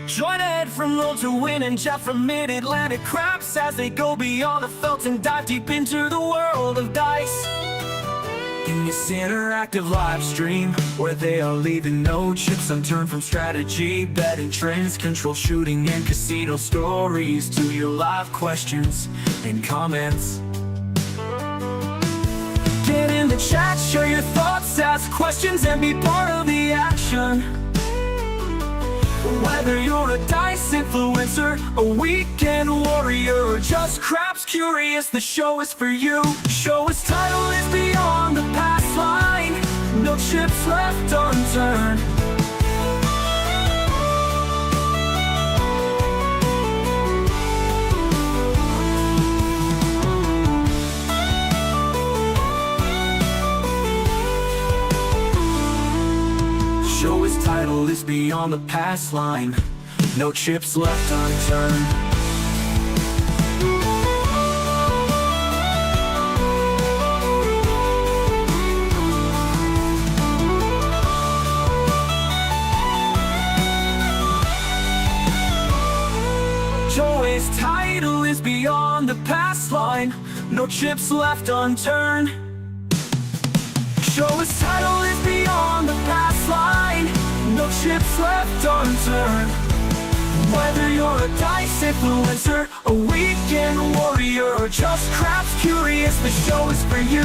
Join Ed from Roll2Win and Jeff from MidAtlantic Craps as they go beyond the felt and dive deep into the world of dice. In this interactive live stream, where they are leaving no chips unturned, from strategy, betting trends, control shooting, and casino stories to your live questions and comments. Get in the chat, share your thoughts, ask questions, and be part of the action. Whether you're a dice influencer, a weekend warrior, or just craps curious, the show is for you. Show's title is Beyond the Passline, no chips left unturned. Show's title is Beyond the Passline, no chips left unturned. Joey's title is Beyond the Passline, no chips left unturned. Show's title is Beyond the Passline, no chips left unturned. Whether you're a dice influencer, a weekend warrior, or just craps curious, the show is for you.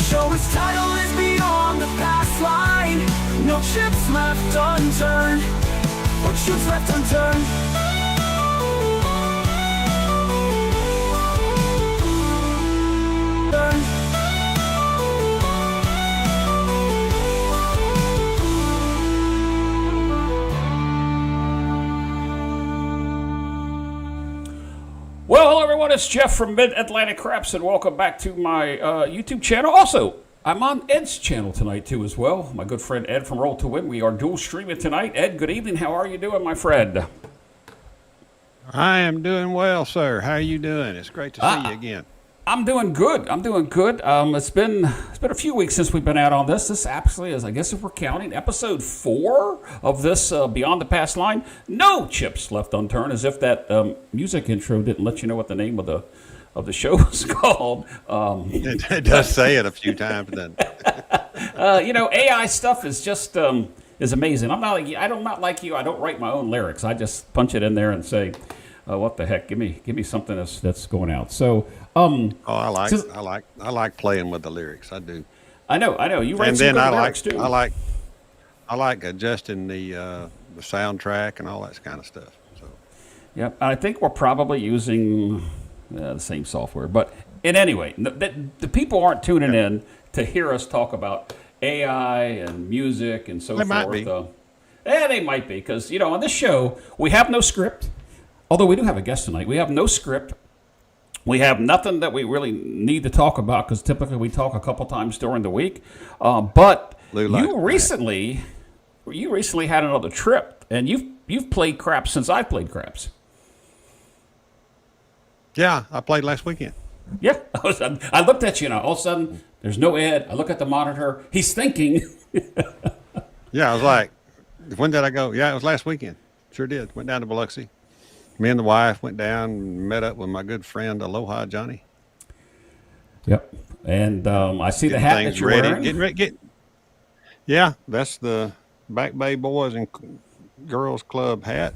Show's title is Beyond the Passline, no chips left unturned, or chips left unturned. Well, hello everyone, it's Jeff from MidAtlantic Craps, and welcome back to my YouTube channel. Also, I'm on Ed's channel tonight too as well. My good friend Ed from Roll2Win. We are dual streaming tonight. Ed, good evening. How are you doing, my friend? I am doing well, sir. How are you doing? It's great to see you again. I'm doing good. I'm doing good. It's been a few weeks since we've been out on this. This actually is, I guess if we're counting, episode 4 of this Beyond the Passline. No chips left unturned, as if that music intro didn't let you know what the name of the show was called. It does say it a few times, doesn't it? AI stuff is just is amazing. I'm not like you. I don't write my own lyrics. I just punch it in there and say, what the heck? Give me something that's going out. So. I like playing with the lyrics. I do. I know. You write some good lyrics too. I like adjusting the soundtrack and all that kind of stuff. So. Yep. I think we're probably using the same software, but anyway, the people aren't tuning in to hear us talk about AI and music and so forth. Might be. They might be, because on this show we have no script. Although we do have a guest tonight, we have no script. We have nothing that we really need to talk about, because typically we talk a couple times during the week. But you recently had another trip, and you've played craps since I played craps. Yeah, I played last weekend. Yeah, I looked at you, and all of a sudden there's no Ed. I look at the monitor. He's thinking. Yeah, I was like, when did I go? Yeah, it was last weekend. Sure did. Went down to Biloxi. Me and the wife went down and met up with my good friend Aloha Johnny. Yep, and I see the hat that you're wearing. Yeah, that's the Back Bay Boys and Girls Club hat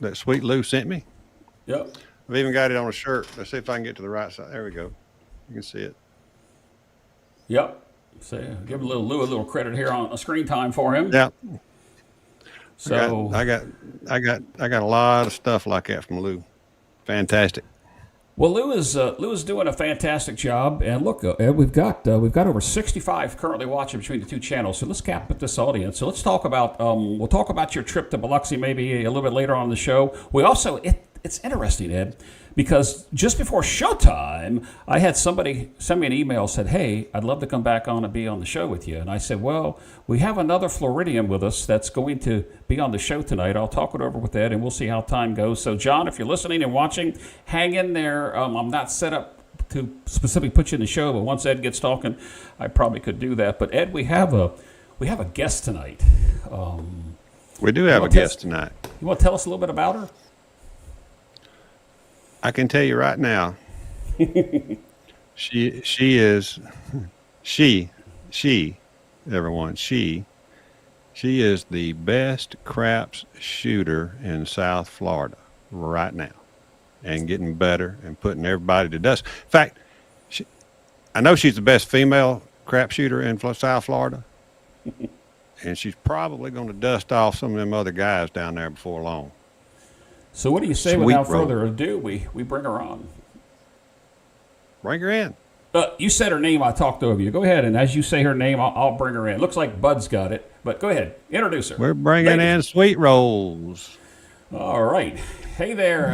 that Sweet Lou sent me. Yep, I've even got it on a shirt. Let's see if I can get to the right side. There we go. You can see it. Yep. So give Lou a little credit here on screen time for him. Yeah. So I got a lot of stuff like that from Lou. Fantastic. Well, Lou is doing a fantastic job, and look, Ed, we've got over 65 currently watching between the two channels. So let's cap with this audience. So let's talk about we'll talk about your trip to Biloxi maybe a little bit later on in the show. We also it's interesting, Ed, because just before showtime, I had somebody send me an email, said, hey, I'd love to come back on and be on the show with you. And I said, well, we have another Floridian with us that's going to be on the show tonight. I'll talk it over with Ed, and we'll see how time goes. So, John, if you're listening and watching, hang in there. I'm not set up to specifically put you in the show, but once Ed gets talking, I probably could do that. But, Ed, we have a guest tonight. We do have a guest tonight. You want to tell us a little bit about her? I can tell you right now. She is everyone. She is the best craps shooter in South Florida right now, and getting better and putting everybody to dust. In fact, I know she's the best female crap shooter in South Florida, and she's probably going to dust off some of them other guys down there before long. So what do you say without further ado, we bring her on? Bring her in. You said her name, I talked over you. Go ahead, and as you say her name, I'll bring her in. Looks like Bud's got it, but go ahead. Introduce her. We're bringing in Sweet Rolls. All right. Hey there,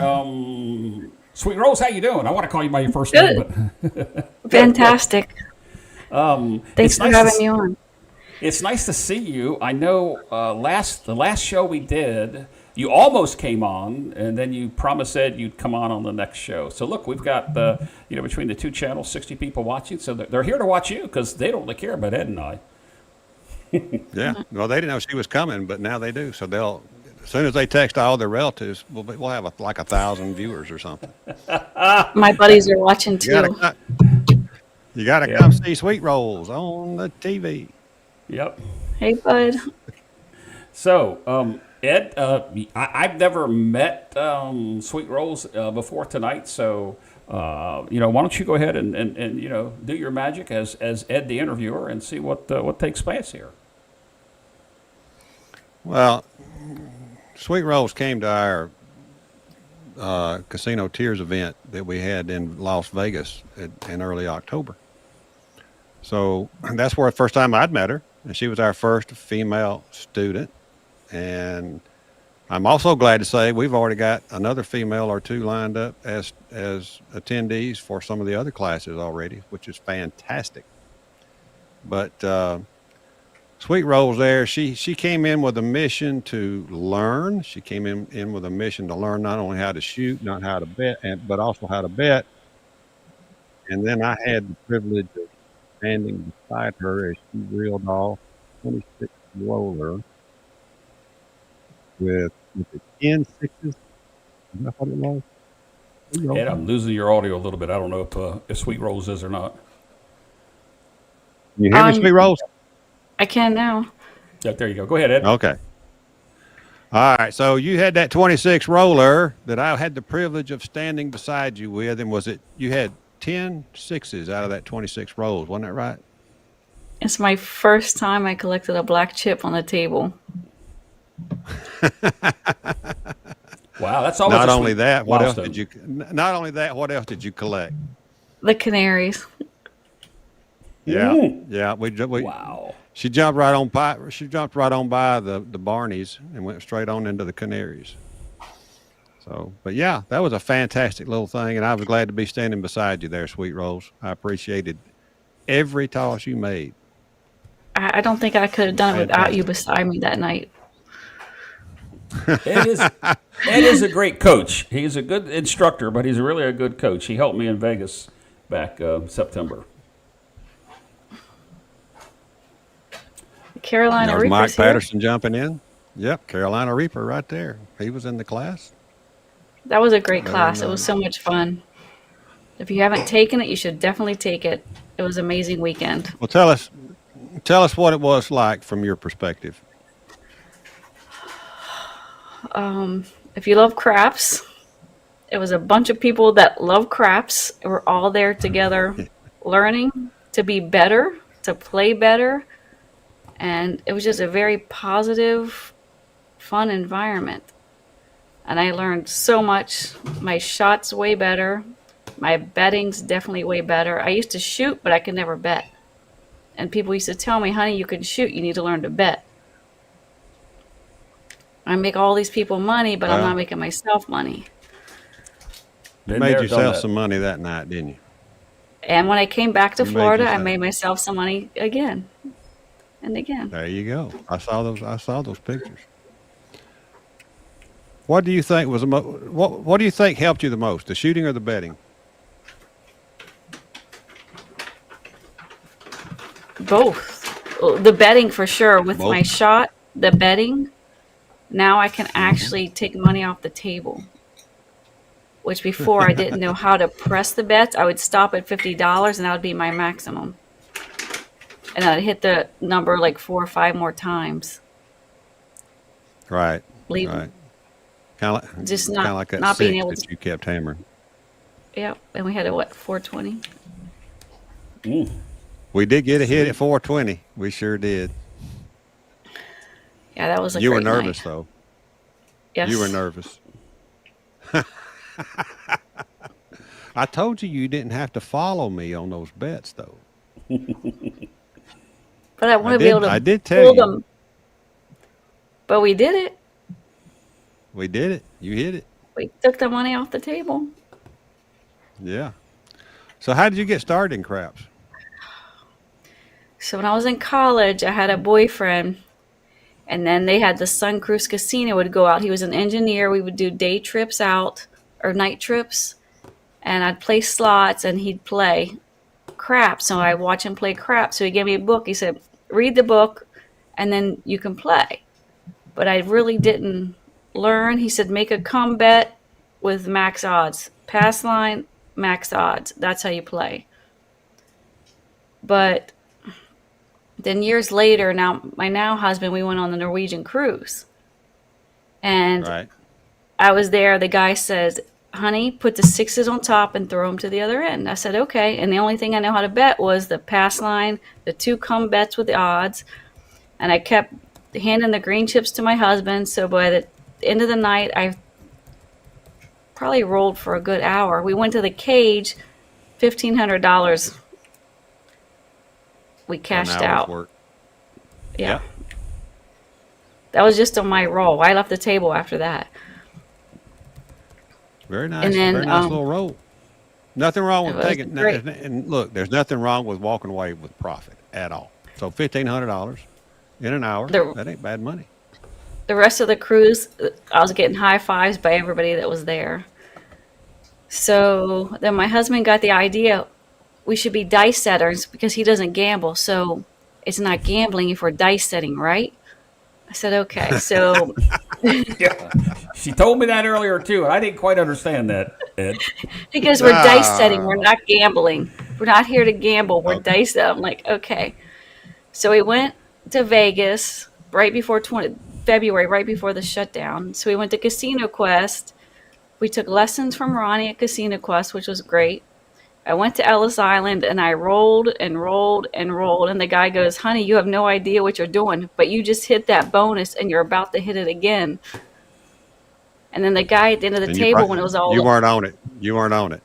Sweet Rolls, how you doing? I want to call you by your first name. But Fantastic. Thanks for having me on. It's nice to see you. I know the last show we did, you almost came on, and then you promised Ed you'd come on the next show. So look, we've got between the two channels, 60 people watching. So they're here to watch you because they don't really care about Ed and I. Yeah, well, they didn't know she was coming, but now they do. So they'll, as soon as they text all their relatives, we'll have like 1,000 viewers or something. My buddies are watching too. You gotta come see Sweet Rolls on the TV. Yep. Hey, Bud. So, Ed, I've never met Sweet Rolls before tonight, so why don't you go ahead and do your magic as Ed the interviewer and see what takes place here. Well, Sweet Rolls came to our Casino Tears event that we had in Las Vegas in early October. So that's where the first time I'd met her, and she was our first female student. And I'm also glad to say we've already got another female or two lined up as attendees for some of the other classes already, which is fantastic. But Sweet Rolls there, she came in with a mission to learn. She came in with a mission to learn not only how to shoot, not how to bet, but also how to bet. And then I had the privilege of standing beside her as she reeled off 26 roller with the 10 sixes. Is that what it was? Ed, I'm losing your audio a little bit. I don't know if Sweet Rolls is or not. Can you hear me, Sweet Rolls? I can now. Yeah, there you go. Go ahead, Ed. Okay. All right. So you had that 26 roller that I had the privilege of standing beside you with, and you had 10 sixes out of that 26 rolls, wasn't that right? It's my first time I collected a black chip on the table. Wow, that's always Not only that, what else milestone. what else did you collect? The canaries. Yeah, yeah. Wow. She jumped right on by the Barneys and went straight on into the Canaries. So, but yeah, that was a fantastic little thing, and I was glad to be standing beside you there, Sweet Rolls. I appreciated every toss you made. I don't think I could have done it without you beside me that night. Ed is a great coach. He's a good instructor, but he's really a good coach. He helped me in Vegas back September. Carolina There's Reaper's Mike here. Patterson jumping in. Yep, Carolina Reaper right there. He was in the class. That was a great class. It was so much fun. If you haven't taken it, you should definitely take it. It was an amazing weekend. Well, tell us what it was like from your perspective. If you love craps, it was a bunch of people that love craps. We're all there together learning to be better, to play better. And it was just a very positive, fun environment. And I learned so much. My shot's way better. My betting's definitely way better. I used to shoot, but I could never bet. And people used to tell me, honey, you can shoot. You need to learn to bet. I make all these people money, but I'm not making myself money. You made yourself some money that night, didn't you? And when I came back to Florida, I made myself some money again and again. There you go. I saw those pictures. What do you think was what do you think helped you the most, the shooting or the betting? Both. The betting for sure with Both. my shot, the betting. Now I can actually take money off the table, which before I didn't know how to press the bets. I would stop at $50 and that would be my maximum. And I'd hit the number like 4 or 5 more times. Right. Leave, Right. Kind of just like that not being six able that to. you kept hammering. Yep. And we had a what, 420? We did get a hit at 420. We sure did. Yeah, that was a You were great nervous night. though. Yes. You were nervous. I told you didn't have to follow me on those bets though. But I want to be able I to did tell pull you. them. But we did it. We did it. You hit it. We took the money off the table. Yeah. So how did you get started in craps? So when I was in college, I had a boyfriend, and then they had the Sun Cruise Casino would go out. He was an engineer. We would do day trips out or night trips, and I'd play slots, and he'd play craps. So I'd watch him play craps. So he gave me a book. He said, read the book, and then you can play. But I really didn't learn. He said, make a come bet with max odds. Passline, max odds. That's how you play. But then years later, now my now husband, we went on the Norwegian cruise. And Right. I was there. The guy says, honey, put the sixes on top and throw them to the other end. I said, okay. And the only thing I know how to bet was the pass line, the 2 come bets with the odds. And I kept handing the green chips to my husband. So by the end of the night, I probably rolled for a good hour. We went to the cage, $1,500. We For an cashed hour's out. work. Yeah. That was just on my roll. I left the table after that. Very nice. And then, Very nice little roll. Nothing wrong it with was taking. great. And look, there's nothing wrong with walking away with profit at all. So $1,500 in an hour, that ain't bad money. The rest of the cruise, I was getting high fives by everybody that was there. So then my husband got the idea we should be dice setters because he doesn't gamble. So it's not gambling if we're dice setting, right? I said, okay. So Yeah. She told me that earlier too, and I didn't quite understand that, Ed. because we're dice setting, we're not gambling. We're not here to gamble. We're Okay. dice set. I'm like, okay. So we went to Vegas right before February, right before the shutdown. So we went to Casino Quest. We took lessons from Ronnie at Casino Quest, which was great. I went to Ellis Island and I rolled and rolled and rolled. And the guy goes, honey, you have no idea what you're doing, but you just hit that bonus and you're about to hit it again. And then the guy at the end of the And table, when it was all you weren't on it. You weren't on it.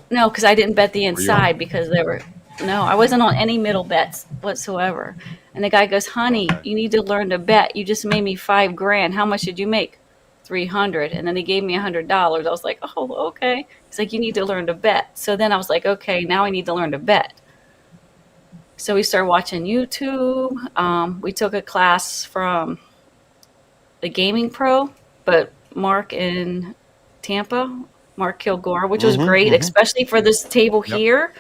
no, because I didn't bet the Were you on? inside because there were no, I wasn't on any middle bets whatsoever. And the guy goes, honey, Okay. you need to learn to bet. You just made me $5,000. How much did you make? 300. And then he gave me $100. I was like, oh, okay. He's like, you need to learn to bet. So then I was like, okay, now I need to learn to bet. So we started watching YouTube. We took a class from the Gaming Pro, but Mark in Tampa, Mark Kilgore, which was great, especially for this table Yep. here.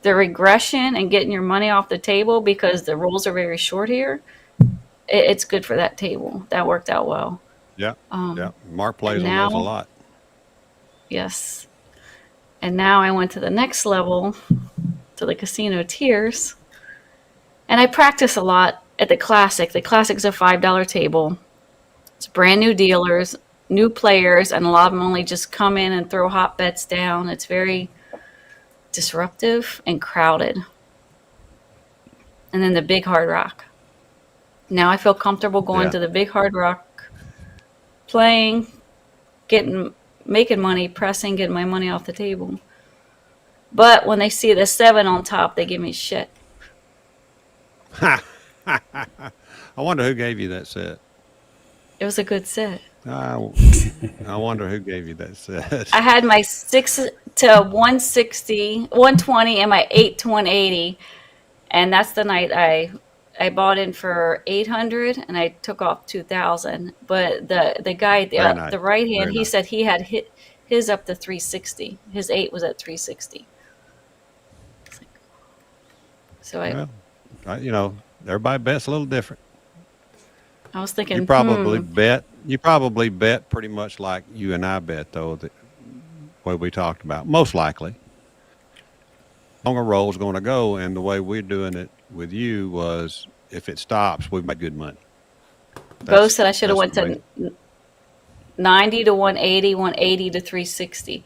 The regression and getting your money off the table because the rolls are very short here. It's good for that table. That worked out well. Yeah. Yeah. Mark plays on now- those a lot. Yes. And now I went to the next level, to the casino tiers. And I practice a lot at the Classic. The Classic's a $5 table. It's brand new dealers, new players, and a lot of them only just come in and throw hot bets down. It's very disruptive and crowded. And then the Big Hard Rock. Now I feel comfortable going Yeah. to the Big Hard Rock, playing, making money, pressing, getting my money off the table. But when they see the 7 on top, they give me shit. I wonder who gave you that set. It was a good set. I wonder who gave you that set. I had my 6 to 160, 120, and my 8 to 180. And that's the night I bought in for 800 and I took off 2,000. But the guy, Very nice. the right hand, Very he nice. said he had hit his up to 360. His 8 was at 360. So Well, everybody bets a little different. I was thinking, You probably bet pretty much like you and I bet, though, that what we talked about. Most likely. Longer roll's going to go, and the way we're doing it with you was if it stops, we make good money. Bo said I should have went the way- to 90 to 180, 180 to 360.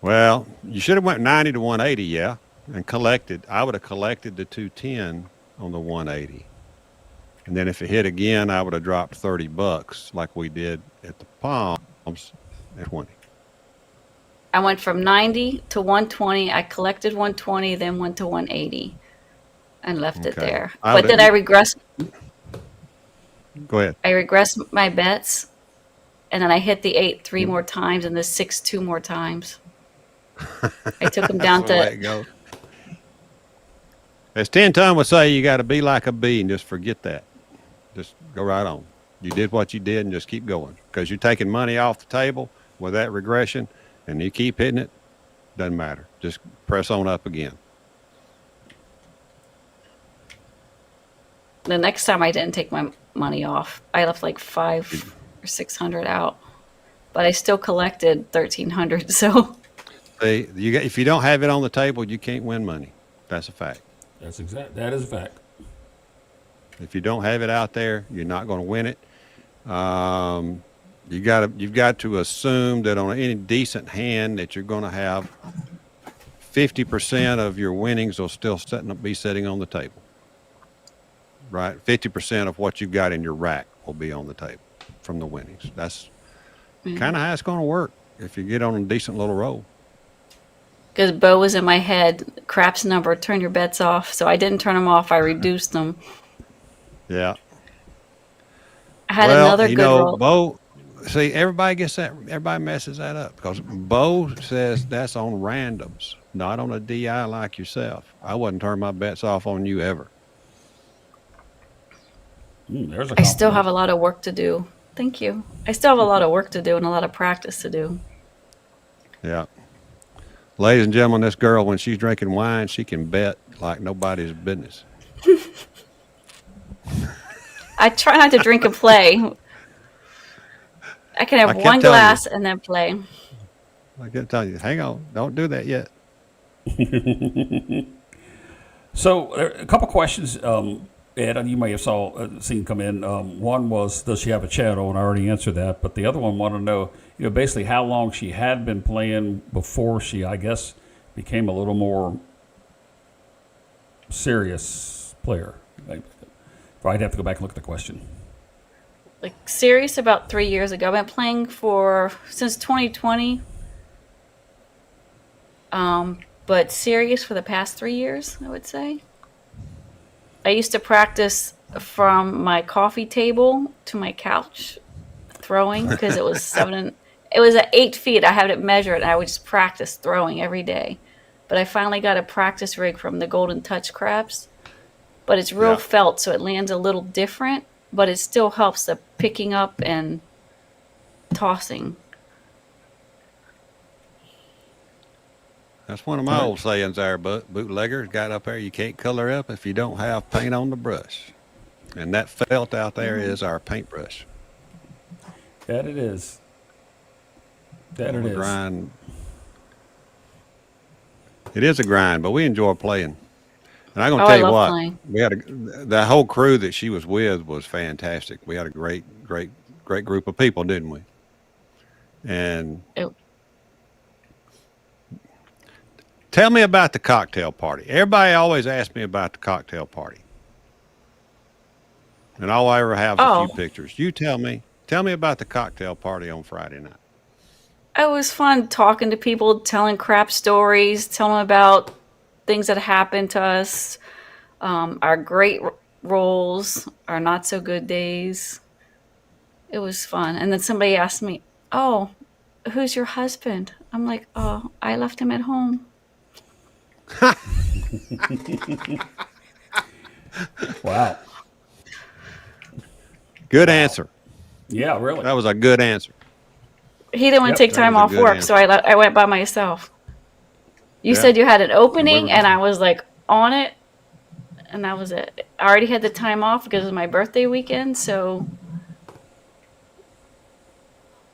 Well, you should have went 90 to 180, yeah, and collected. I would have collected the 210 on the 180. And then if it hit again, I would have dropped $30 like we did at the Palms at 20. I went from 90 to 120. I collected 120, then went to 180 and left it Okay. there. I But would- then I regressed. Go ahead. I regressed my bets, and then I hit the 8 3 more times and the 6 2 more times. I took them down That's the way it to. goes. As 10 Ton would say, you got to be like a bee and just forget that. Just go right on. You did what you did and just keep going because you're taking money off the table with that regression and you keep hitting it. Doesn't matter. Just press on up again. The next time I didn't take my money off. I left like 500 or 600 out, but I still collected 1,300. So See, if you don't have it on the table, you can't win money. That's a fact. That is a fact. If you don't have it out there, you're not going to win it. You've got to assume that on any decent hand that you're going to have 50% of your winnings will still be sitting on the table. Right? 50% of what you've got in your rack will be on the table from the winnings. That's kind of how it's going to work if you get on a decent little roll. because Bo was in my head, craps number, turn your bets off. So I didn't turn them off. I reduced them. Yeah. I had another you good know, roll. Bo, see, everybody messes that up because Bo says that's on randoms, not on a DI like yourself. I wouldn't turn my bets off on you ever. There's a I still compliment. have a lot of work to do. Thank you. I still have a lot of work to do and a lot of practice to do. Yeah. Ladies and gentlemen, this girl, when she's drinking wine, she can bet like nobody's business. I try not to drink and play. I can have kept one telling glass and then play. I kept telling you, hang on, don't do that yet. So a couple questions, Ed, and you may have seen come in. One was, does she have a channel? And I already answered that. But the other one wanted to know, basically how long she had been playing before she, I guess, became a little more serious player. I'd have to go back and look at the question. Like serious about 3 years ago. I've been playing since 2020. But serious for the past 3 years, I would say. I used to practice from my coffee table to my couch throwing because it was it was at 8 feet. I had it measured and I would just practice throwing every day. But I finally got a practice rig from the Golden Touch Craps. But it's real felt, so it lands a little different, but it still helps the picking up and tossing. That's one of my old sayings there, but bootleggers got up there, you can't color up if you don't have paint on the brush. And that felt out there is our paintbrush. That it is. That it is. Grind. It is a grind, but we enjoy playing. And I'm going to tell you I love what, playing. we had the whole crew that she was with was fantastic. We had a great group of people, didn't we? And tell me about the cocktail party. Everybody always asks me about the cocktail party. And all I ever have is a few pictures. You tell me about the cocktail party on Friday night. It was fun talking to people, telling crap stories, telling about things that happened to us, our great rolls, our not so good days. It was fun. And then somebody asked me, "Oh, who's your husband?" I'm like, "Oh, I left him at home." Wow. Good answer. Yeah, really. That was a good answer. He didn't want to take that time was a off good work, answer. so I went by myself. You Yeah. said you had an opening, and I was like on it, and that was it. I already had the time off because it was my birthday weekend, so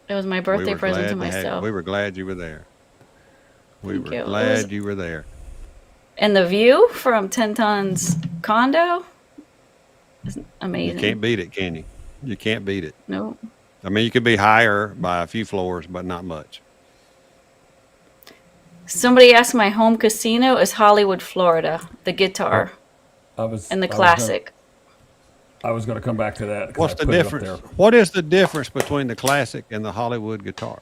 it was my We birthday were present to glad to have. myself. We were glad you were there. We Thank were you. It was, glad you were there. and the view from 10 Tons condo is You amazing. can't beat it, can you? You can't beat it. No. I mean, you could be higher by a few floors, but not much. Somebody asked my home casino is Hollywood, Florida, the guitar I was and the I was gonna, classic. I was going to come back to that. 'Cause What's I the put it up difference? there. What is the difference between the classic and the Hollywood guitar?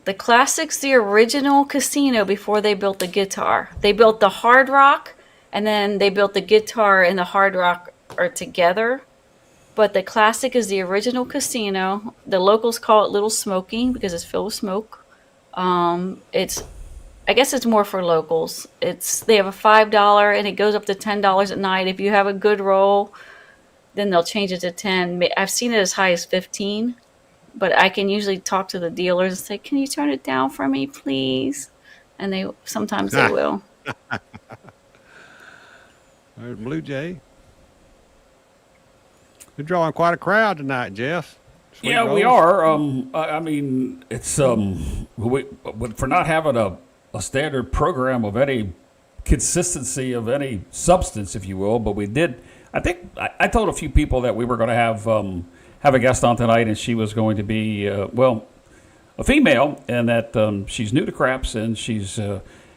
The classic's the original casino before they built the guitar. They built the Hard Rock, and then they built the guitar and the Hard Rock are together. But the classic is the original casino. The locals call it Little Smoky because it's filled with smoke. It's, I guess it's more for locals. They have a $5 and it goes up to $10 at night. If you have a good roll, then they'll change it to 10. I've seen it as high as 15, but I can usually talk to the dealers and say, "Can you turn it down for me, please?" And sometimes they will. There's Blue Jay. You're drawing quite a crowd tonight, Jeff. Sweet Yeah, we rolls. are. I mean, it's for not having a standard program of any consistency of any substance, if you will. But we did. I think I told a few people that we were going to have a guest on tonight, and she was going to be a female, and that she's new to craps, and she's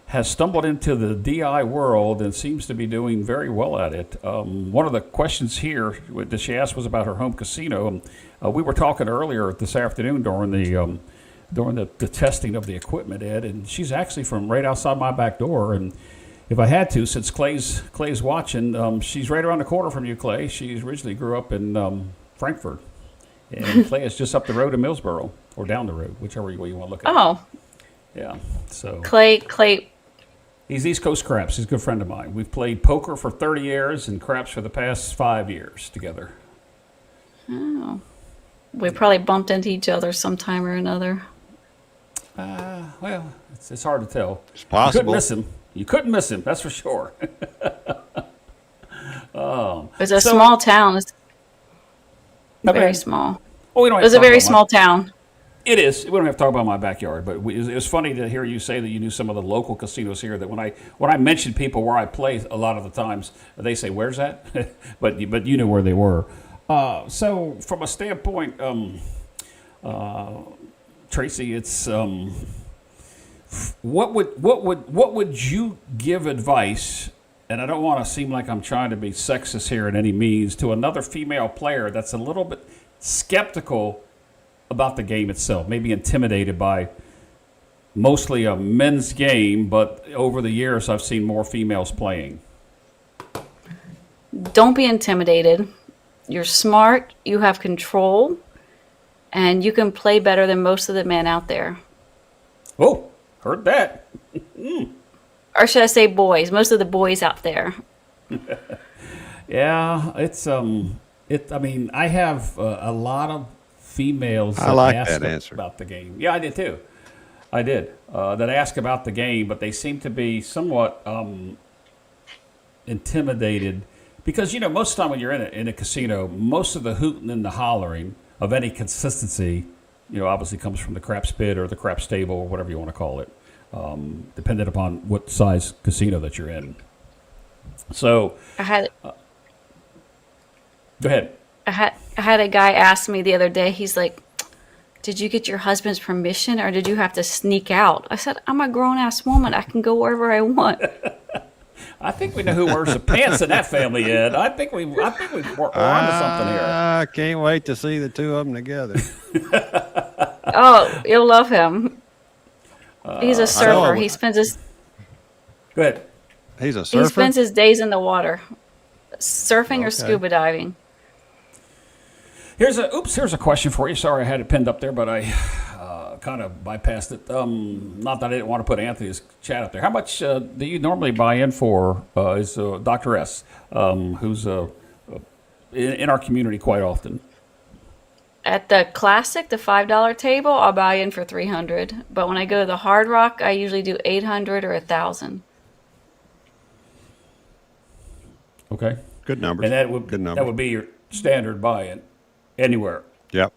has stumbled into the DI world and seems to be doing very well at it. One of the questions here that she asked was about her home casino. We were talking earlier this afternoon during the testing of the equipment, Ed, and she's actually from right outside my back door. And if I had to, since Clay's watching, she's right around the corner from you, Clay. She originally grew up in Frankfurt, and Clay is just up the road in Millsboro, or down the road, whichever way you want to look at it. Oh, Yeah, so Clay. he's East Coast Craps. He's a good friend of mine. We've played poker for 30 years and craps for the past 5 years together. Oh, we probably bumped into each other sometime or another. Well, it's hard to tell. It's You couldn't possible. miss him. You couldn't miss him, that's for sure. It's a So- small town. It's Okay. very small. Oh, we don't have It was to a talk very about small town. It is. We don't have to talk about my backyard, but it was funny to hear you say that you knew some of the local casinos here. That when I mention people where I play, a lot of the times they say, "Where's that?" but you know where they were. So from a standpoint, Tracy, it's what would you give advice? And I don't want to seem like I'm trying to be sexist here in any means to another female player that's a little bit skeptical about the game itself, maybe intimidated by mostly a men's game, but over the years I've seen more females playing. Don't be intimidated. You're smart. You have control, and you can play better than most of the men out there. Oh, heard that. Or should I say boys? Most of the boys out there. Yeah, it's I mean, I have a lot of females I that like ask that answer. about the game. Yeah, I did too. I did that ask about the game, but they seem to be somewhat intimidated because most of the time when you're in a casino, most of the hooting and the hollering of any consistency, obviously comes from the craps pit or the craps table or whatever you want to call it, dependent upon what size casino that you're in. So, I had go ahead. I had a guy ask me the other day. He's like, "Did you get your husband's permission, or did you have to sneak out?" I said, "I'm a grown-ass woman. I can go wherever I want." I think we know who wears the pants in that family, Ed. I think we're onto something here. I can't wait to see the two of them together. Oh, you'll love him. He's a surfer. know. He spends his Go ahead. He's a he surfer. spends his days in the water, surfing or Okay. scuba diving. Here's a question for you. Sorry, I had it pinned up there, but I kind of bypassed it. Not that I didn't want to put Anthony's chat up there. How much do you normally buy in for? Is Dr. S, who's in our community quite often? At the classic, the $5 table, I'll buy in for $300. But when I go to the Hard Rock, I usually do $800 or $1,000. Okay. Good numbers. And that would Good numbers. that would be your standard buy-in anywhere. Yep.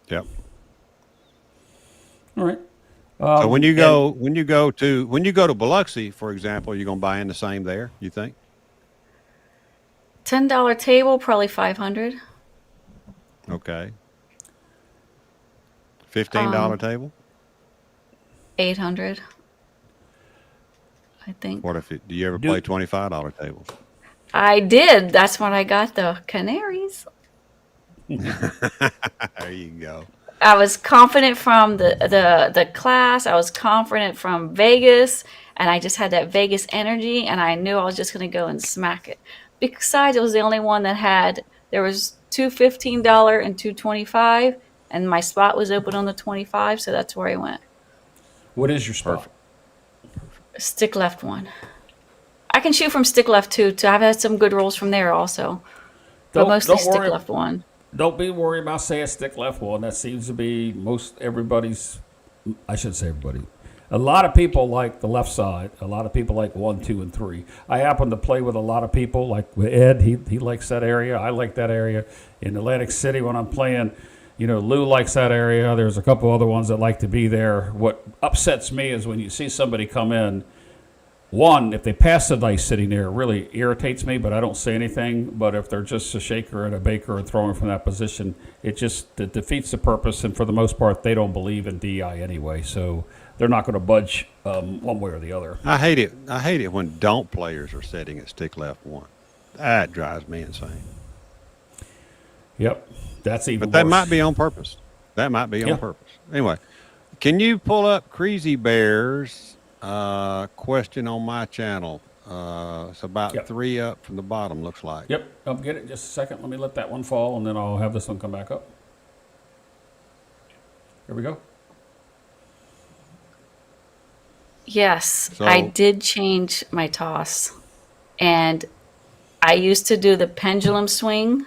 Yep. All right. So when you go to Biloxi, for example, you're gonna buy in the same there. You think? $10 table, probably 500. Okay. $15 table. 800. I think. What if do you ever play $25 tables? I did. That's when I got the Canaries. There you go. I was confident from the class. I was confident from Vegas, and I just had that Vegas energy, and I knew I was just going to go and smack it. Besides, it was the only one that had. There was two $15 and two $25, and my spot was open on the 25, so that's where I went. What is your spot? Stick left one. I can shoot from stick left too. I've had some good rolls from there also, but mostly stick left one. Don't be worried about saying stick left one. That seems to be most everybody's. I should say everybody. A lot of people like the left side. A lot of people like 1, 2, and 3. I happen to play with a lot of people. Like with Ed, he likes that area. I like that area. In Atlantic City, when I'm playing, Lou likes that area. There's a couple other ones that like to be there. What upsets me is when you see somebody come in. One, if they pass the dice sitting there, it really irritates me, but I don't say anything. But if they're just a shaker and a baker and throwing from that position, it defeats the purpose. And for the most part, they don't believe in DI anyway, so they're not going to budge one way or the other. I hate it. I hate it when don't players are setting at stick left one. That drives me insane. Yep, that's even. But that worse. might be on purpose. That might be on purpose. Anyway, can you pull up Crazy Bear's question on my channel? It's about 3 up from the bottom, looks like. Yep, I'll get it. Just a second. Let me let that one fall, and then I'll have this one come back up. Here we go. Yes, So- I did change my toss. And I used to do the pendulum swing,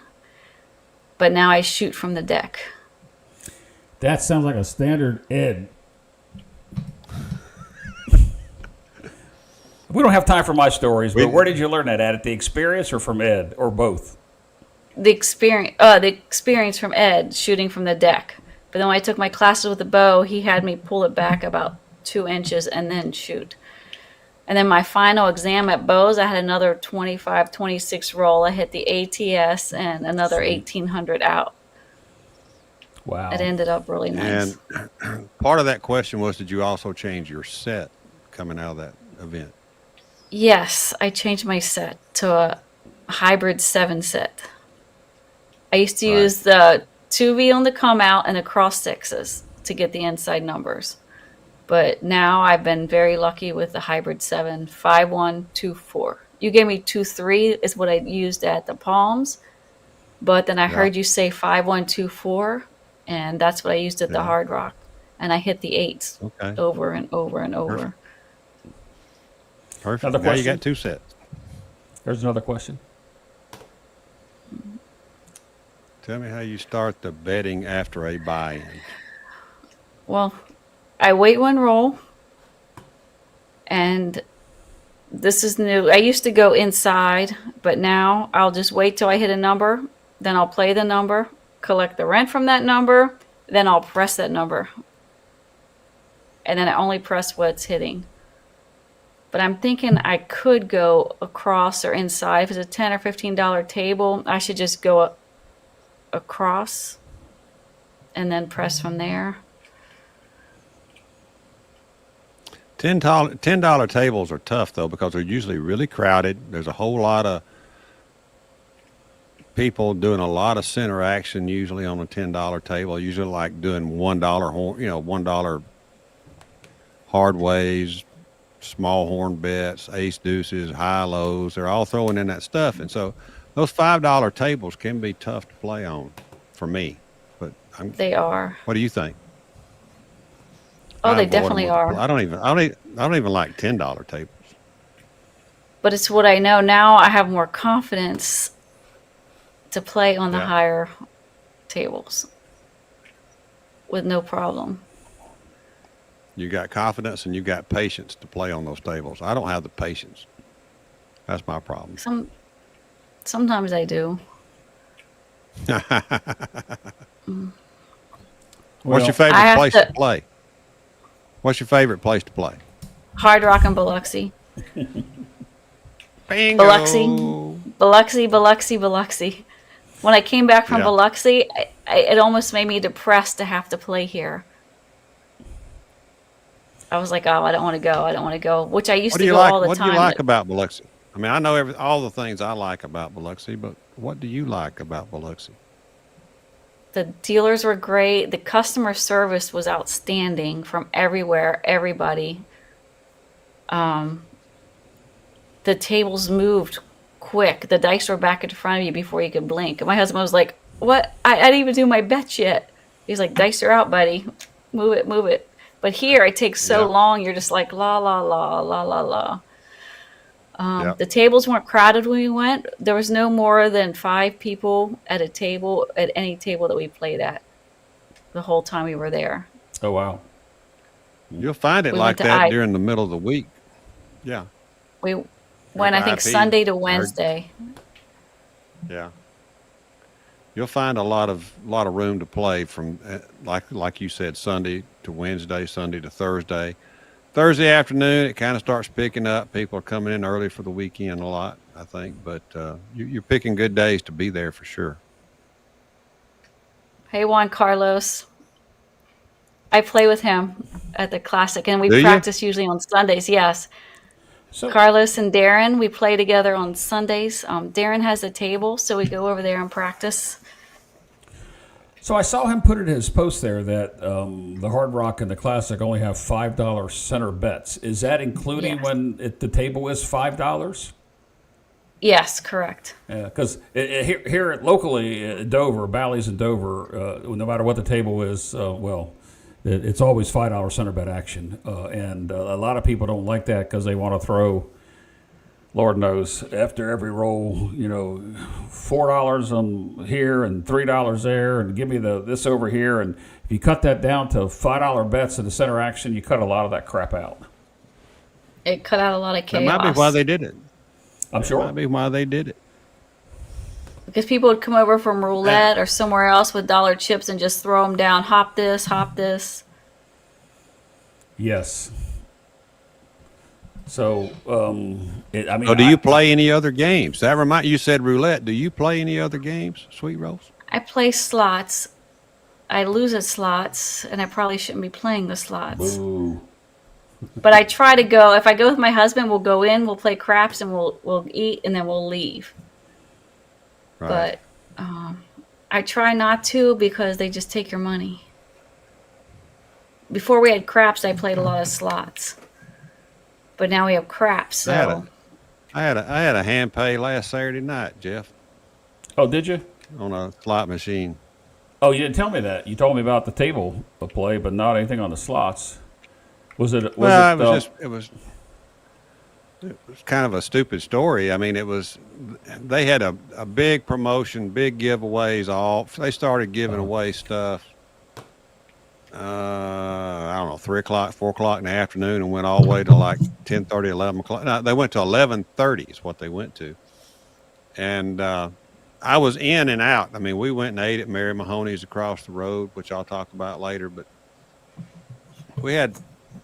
but now I shoot from the deck. That sounds like a standard Ed. We don't have time for my stories, but where did you learn that? At the experience or from Ed, or both? The experience from Ed, shooting from the deck. But then when I took my classes with the bow, he had me pull it back about 2 inches and then shoot. And then my final exam at bows, I had another 25, 26 roll. I hit the ATS and another 1,800 out. Wow. It ended up really nice. And part of that question was, did you also change your set coming out of that event? Yes, I changed my set to a hybrid 7 set. I used to use the 2V on the come out and the cross sixes to get the inside numbers. But now I've been very lucky with the hybrid 7, 5, 1, 2, 4. You gave me 2, 3 is what I used at the Palms. But then I heard you say 5, 1, 2, 4, and that's what I used at the Hard Rock. And I hit the 8s over and over and over. Perfect. Another Now you question? got 2 sets. There's another question. Tell me how you start the betting after a buy-in. Well, I wait 1 roll, and this is new. I used to go inside, but now I'll just wait till I hit a number, then I'll play the number, collect the rent from that number, then I'll press that number. And then I only press what's hitting. But I'm thinking I could go across or inside. If it's a $10 or $15 table, I should just go across and then press from there. $10 tables are tough though, because they're usually really crowded. There's a whole lot of people doing a lot of center action usually on a $10 table. Usually like doing $1 horn, $1 hard ways, small horn bets, ace deuces, high lows. They're all throwing in that stuff, and so those $5 tables can be tough to play on for me. But They are. what do you think? Oh, I they avoid them definitely with- are. I don't even like $10 tables. But it's what I know now. I have more confidence to play on the higher tables with no problem. You got confidence and you got patience to play on those tables. I don't have the patience. That's my problem. Sometimes I do. What's your Well, I favorite have place to to play? What's your favorite place to play? Hard Rock in Biloxi. Bingo. Biloxi. When I came back from Yeah. Biloxi, it almost made me depressed to have to play here. I was like, oh, I don't want to go. I don't want to go. Which I used What to do you go like? all the What do you time. like about Biloxi? I mean, I know all the things I like about Biloxi, but what do you like about Biloxi? The dealers were great. The customer service was outstanding from everywhere, everybody. The tables moved quick. The dice were back in front of you before you could blink. And my husband was like, what? I didn't even do my bets yet. He's like, dice are out, buddy. Move it, move it. But here it takes so Yeah. long. You're just like, la, la, la, la, la, la. Yeah. The tables weren't crowded when we went. There was no more than 5 people at a table, at any table that we played at the whole time we were there. oh wow. You'll find it We like went to that during the middle of the week. Yeah. We went, I think, IP. Sunday to Wednesday. Yeah. You'll find a lot of room to play from like you said, Sunday to Wednesday, Sunday to Thursday. Thursday afternoon, it kind of starts picking up. People are coming in early for the weekend a lot, I think. But you're picking good days to be there for sure. Hey, Juan Carlos. I play with him at the Classic, and we Do you? practice usually on Sundays. Yes. So Carlos and Darren, we play together on Sundays. Darren has a table, so we go over there and practice. So I saw him put in his post there that the Hard Rock and the Classic only have $5 center bets. Is that including Yes. when the table is $5? Yes, correct. Because here locally at Dover, Bally's in Dover, no matter what the table is, it's always $5 center bet action, and a lot of people don't like that because they want to throw, Lord knows, after every roll, $4 on here and $3 there, and give me this over here, and if you cut that down to $5 bets in the center action, you cut a lot of that crap out. It cut out a lot of That chaos. might be why they did it. I'm That sure. might be why they did it. Because people would come over from roulette or somewhere else with dollar chips and just throw them down. Hop this, hop this. Yes. So, I mean, So do you play any other games? You said roulette. Do you play any other games, Sweet Rolls? I play slots. I lose at slots, and I probably shouldn't be playing the slots. Ooh. But I try to go. If I go with my husband, we'll go in, we'll play craps, and we'll eat, and then we'll leave. Right. But I try not to because they just take your money. Before we had craps, I played a lot of slots. But now we have craps, so I had a hand pay last Saturday night, Jeff, Oh, did you? on a slot machine. Oh, you didn't tell me that. You told me about the table play, but not anything on the slots. Was it? It was kind of a stupid story. I mean, they had a big promotion, big giveaways. They started giving away stuff. I don't know, 3 o'clock, 4 o'clock in the afternoon, and went all the way to like 10:30, 11 o'clock. No, they went to 11:30 is what they went to. And I was in and out. I mean, we went and ate at Mary Mahoney's across the road, which I'll talk about later. But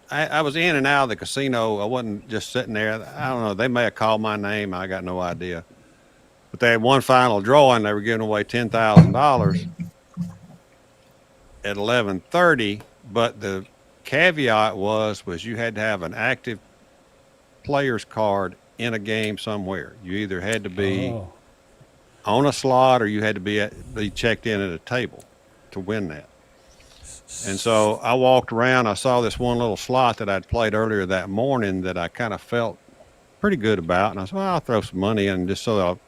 I was in and out of the casino. I wasn't just sitting there. I don't know. They may have called my name. I got no idea. But they had one final draw, and they were giving away $10,000 at 11:30. But the caveat was you had to have an active player's card in a game somewhere. You either had to be on a slot or you had to be checked in at a table to win that. And so I walked around. I saw this one little slot that I'd played earlier that morning that I kind of felt pretty good about. And I said, well, I'll throw some money in just so I'll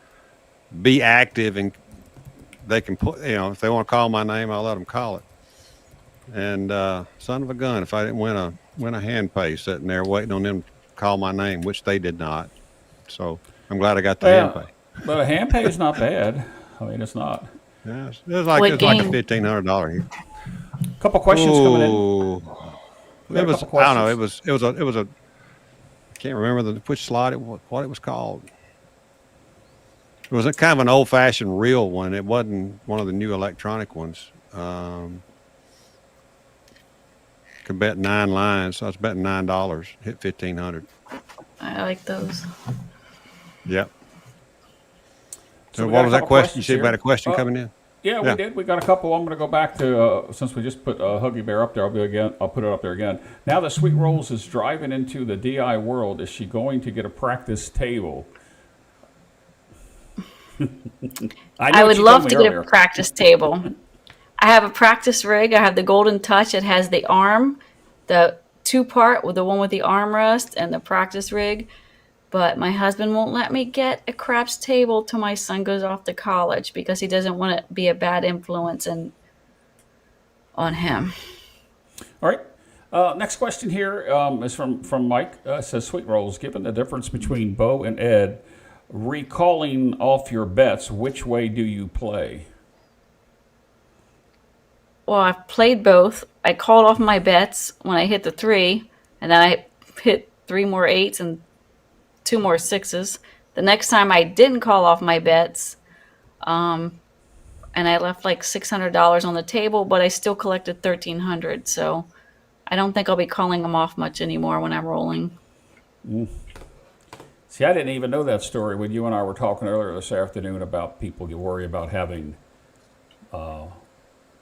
be active, and they can put, if they want to call my name, I'll let them call it. And son of a gun, if I didn't win a hand pay sitting there waiting on them to call my name, which they did not. So I'm glad I got the hand pay. But a hand pay is not bad. I mean, it's not. Yeah, it was like a $1,500 here. A couple questions coming in. It was, I don't know. It was a. I can't remember which slot what it was called. It was a kind of an old-fashioned reel one. It wasn't one of the new electronic ones. Could bet 9 lines. So I was betting $9. Hit 1,500. I like those. Yep. So we what got a was that couple question? You questions said about here. a question coming in? Yeah, we did. We got a couple. I'm going to go back to since we just put Huggy Bear up there. I'll put it up there again. Now that Sweet Rolls is driving into the DI world, is she going to get a practice table? I would love to get a practice table. I have a practice rig. I have the Golden Touch. It has the arm, the 2-part with the one with the armrest and the practice rig. But my husband won't let me get a craps table till my son goes off to college because he doesn't want to be a bad influence on him. All right. Next question here is from Mike. It says, Sweet Rolls, given the difference between Bo and Ed, recalling off your bets, which way do you play? Well, I've played both. I called off my bets when I hit the 3, and then I hit 3 more 8s and 2 more 6s. The next time I didn't call off my bets, and I left like $600 on the table, but I still collected $1,300. So I don't think I'll be calling them off much anymore when I'm rolling. See, I didn't even know that story when you and I were talking earlier this afternoon about people you worry about having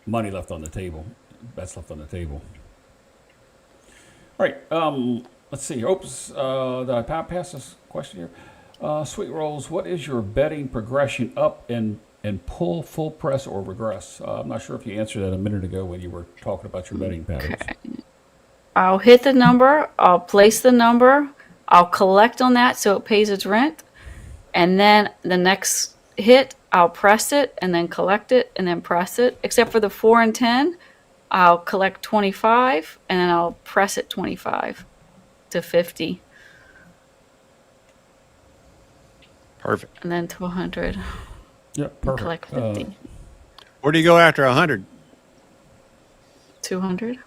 money left on the table, bets left on the table. All right, let's see. Oops, did I pass this question here? Sweet Rolls, what is your betting progression up and pull, full press, or regress? I'm not sure if you answered that a minute ago when you were talking about your betting patterns. Okay. I'll hit the number. I'll place the number. I'll collect on that so it pays its rent. And then the next hit, I'll press it and then collect it and then press it. Except for the 4 and 10, I'll collect 25 and then I'll press it 25 to 50. Perfect. And then to 100. Yeah, perfect. Collect 50. Where do you go after 100? 200.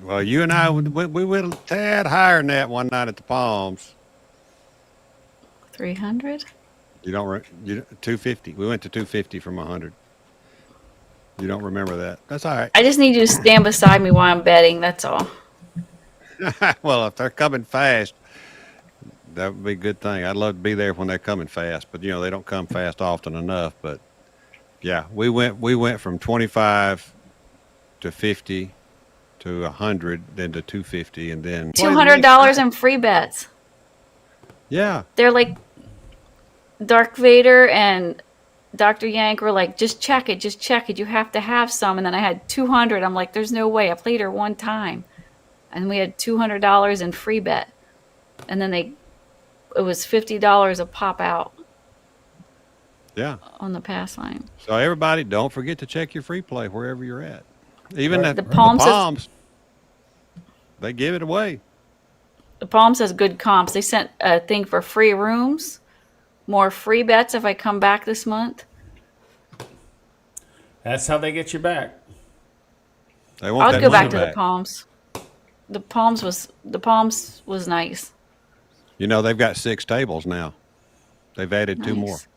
Well, you and I, we went a tad higher than that one night at the Palms. 300. You don't, 250. We went to 250 from 100. You don't remember that. That's all right. I just need you to stand beside me while I'm betting. That's all. Well, if they're coming fast, that would be a good thing. I'd love to be there when they're coming fast, but they don't come fast often enough. But yeah, we went from 25 to 50 to 100, then to 250, and then $200 in free bets. Yeah. They're like Dark Vader and Dr. Yank were like, just check it. You have to have some. And then I had 200. I'm like, there's no way. I played her one time. And we had $200 in free bet. And then it was $50 a pop out. Yeah. On the Passline. So everybody, don't forget to check your free play wherever you're at. Even Right. the Palms, they give it away. the Palms has good comps. They sent a thing for free rooms, more free bets if I come back this month. That's how they get you back. They want I'll that go money back to the Palms. The Palms was nice. They've got 6 tables now. They've added 2 more. Nice.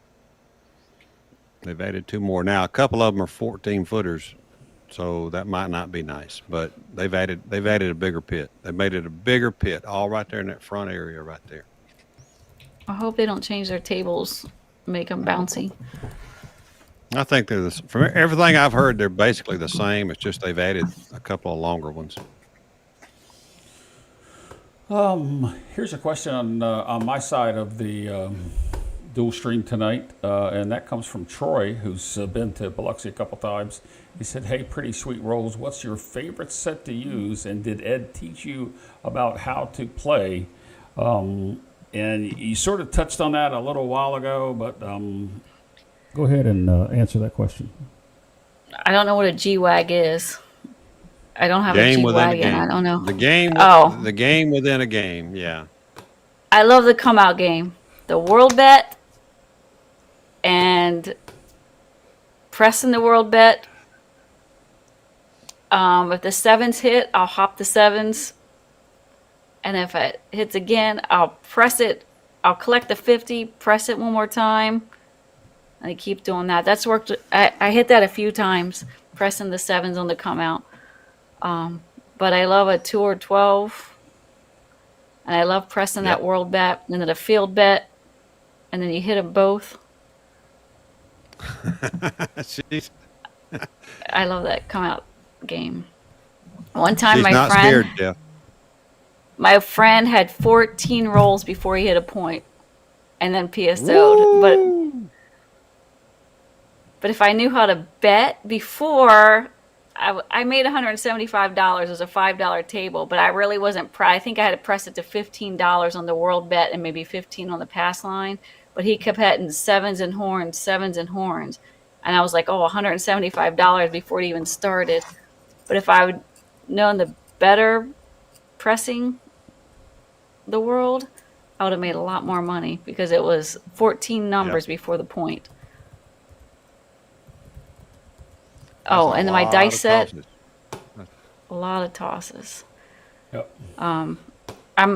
They've added 2 more. Now, a couple of them are 14 footers, so that might not be nice, but they've added a bigger pit. They made it a bigger pit, all right there in that front area right there. I hope they don't change their tables, make them bouncy. I think from everything I've heard, they're basically the same. It's just they've added a couple of longer ones. Here's a question on my side of the dual stream tonight, and that comes from Troy, who's been to Biloxi a couple times. He said, "Hey, Pretty Sweet Rolls, what's your favorite set to use, and did Ed teach you about how to play?" And you sort of touched on that a little while ago, but go ahead and answer that question. I don't know what a G-Wag is. I don't have a G-Wagon. I don't know. The game within a game. Yeah. I love the come out game. The world bet and pressing the world bet. If the sevens hit, I'll hop the sevens. And if it hits again, I'll press it I'll collect the 50, press it one more time, and I keep doing that. That's worked. I hit that a few times, pressing the 7s on the come out. But I love a 2 or 12, and I love pressing that Yep. world bet and then a field bet, and then you hit them both. She's I love that come out game. One time, not scared, Jeff. my friend had 14 rolls before he hit a point, and then PSO'd. But if I knew how to bet before, I made $175. It was a $5 table, but I really wasn't. I think I had to press it to $15 on the world bet and maybe 15 on the pass line. But he kept hitting 7s and horns, 7s and horns, and I was like, oh, $175 before it even started. But if I would known the better pressing the world, I would have made a lot more money because it was 14 numbers before the point. Oh, and then my dice set, a lot of tosses. Yep. I'm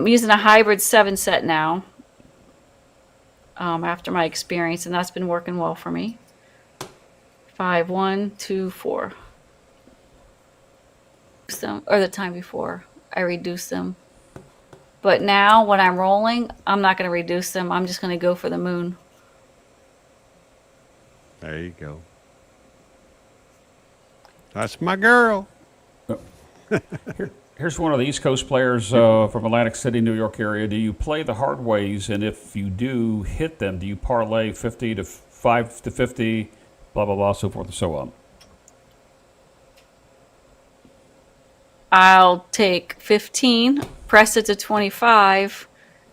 using a hybrid 7 set now after my experience, and that's been working well for me. 5, 1, 2, 4. Or the time before, I reduced them. But now when I'm rolling, I'm not going to reduce them. I'm just going to go for the moon. There you go. That's my girl. Here's one of the East Coast players from Atlantic City, New York area. Do you play the hard ways? And if you do hit them, do you parlay 50 to 5 to 50, blah, blah, blah, so forth and so on? I'll take 15, press it to 25,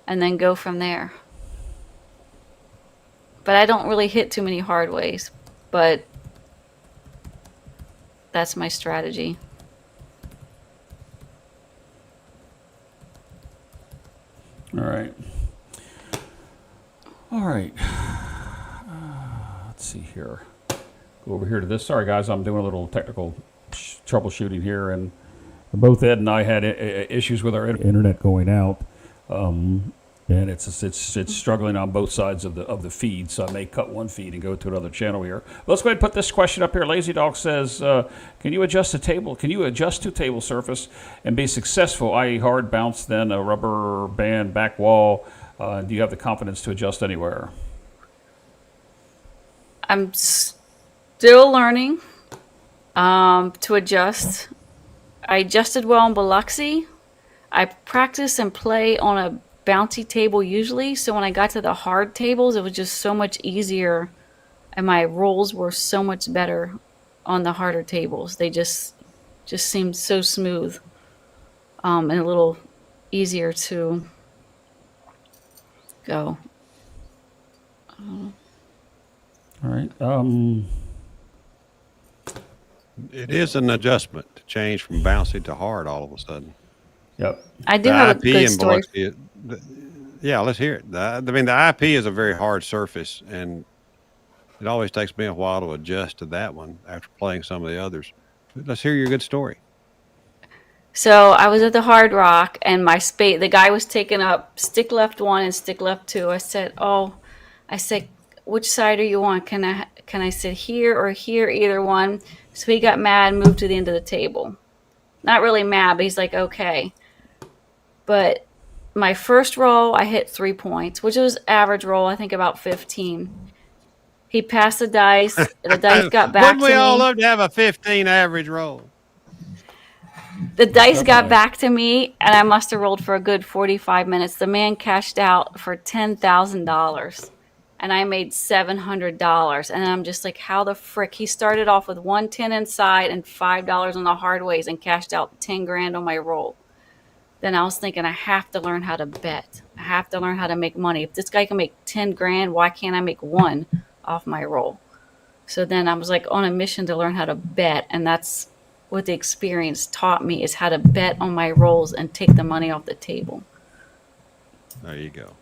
and then go from there. But I don't really hit too many hard ways. But that's my strategy. All right. All right. Let's see here. Go over here to this. Sorry, guys, I'm doing a little technical troubleshooting here, and both Ed and I had issues with our internet going out, and it's struggling on both sides of the feed. So I may cut one feed and go to another channel here. Let's go ahead and put this question up here. Lazy Dog says, "Can you adjust the table? Can you adjust to table surface and be successful? I.e., hard bounce, then a rubber band back wall. Do you have the confidence to adjust anywhere?" I'm still learning to adjust. I adjusted well in Biloxi. I practice and play on a bouncy table usually, so when I got to the hard tables, it was just so much easier, and my rolls were so much better on the harder tables. They just seemed so smooth, and a little easier to go. All right. It is an adjustment to change from bouncy to hard all of a sudden. Yep. I do The have a IP good in story. Biloxi, yeah, let's hear it. The IP is a very hard surface, and it always takes me a while to adjust to that one after playing some of the others. Let's hear your good story. So I was at the Hard Rock, and the guy was taking up stick left 1 and stick left 2. I said, which side are you on? Can I sit here or here? Either one. So he got mad, moved to the end of the table. Not really mad, but he's like, okay. But my first roll, I hit 3 points, which was average roll, I think about 15. He passed the dice. The dice got back to me. Wouldn't we all love to have a 15 average roll? The dice got back to me, and I must have rolled for a good 45 minutes. The man cashed out for $10,000, and I made $700. And I'm just like, how the frick? He started off with 110 inside and $5 on the hard ways and cashed out 10 grand on my roll. Then I was thinking, I have to learn how to bet. I have to learn how to make money. If this guy can make 10 grand, why can't I make 1 off my roll? So then I was like on a mission to learn how to bet, and that's what the experience taught me, is how to bet on my rolls and take the money off the table. There you go.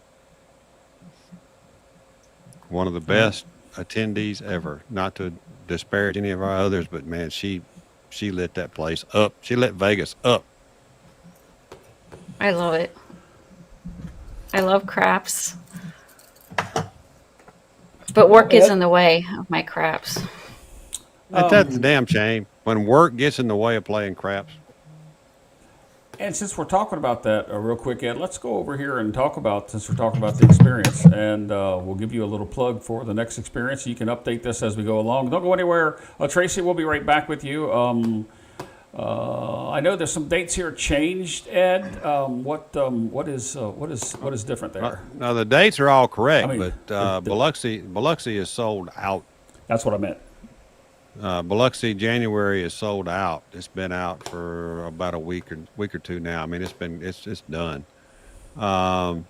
One of the best attendees ever. Not to disparage any of our others, but man, she lit that place up. She lit Vegas up. I love it. I love craps, but work gets in the way of my craps. That's a damn shame when work gets in the way of playing craps. And since we're talking about that real quick, Ed, let's go over here and talk about, since we're talking about the experience, and we'll give you a little plug for the next experience. You can update this as we go along. Don't go anywhere. Tracy, we'll be right back with you. I know there's some dates here changed, Ed. What is different there? No, the dates are all correct, I mean, but Biloxi is sold out. That's what I meant. Biloxi January is sold out. It's been out for about a week or two now. I mean, it's done. I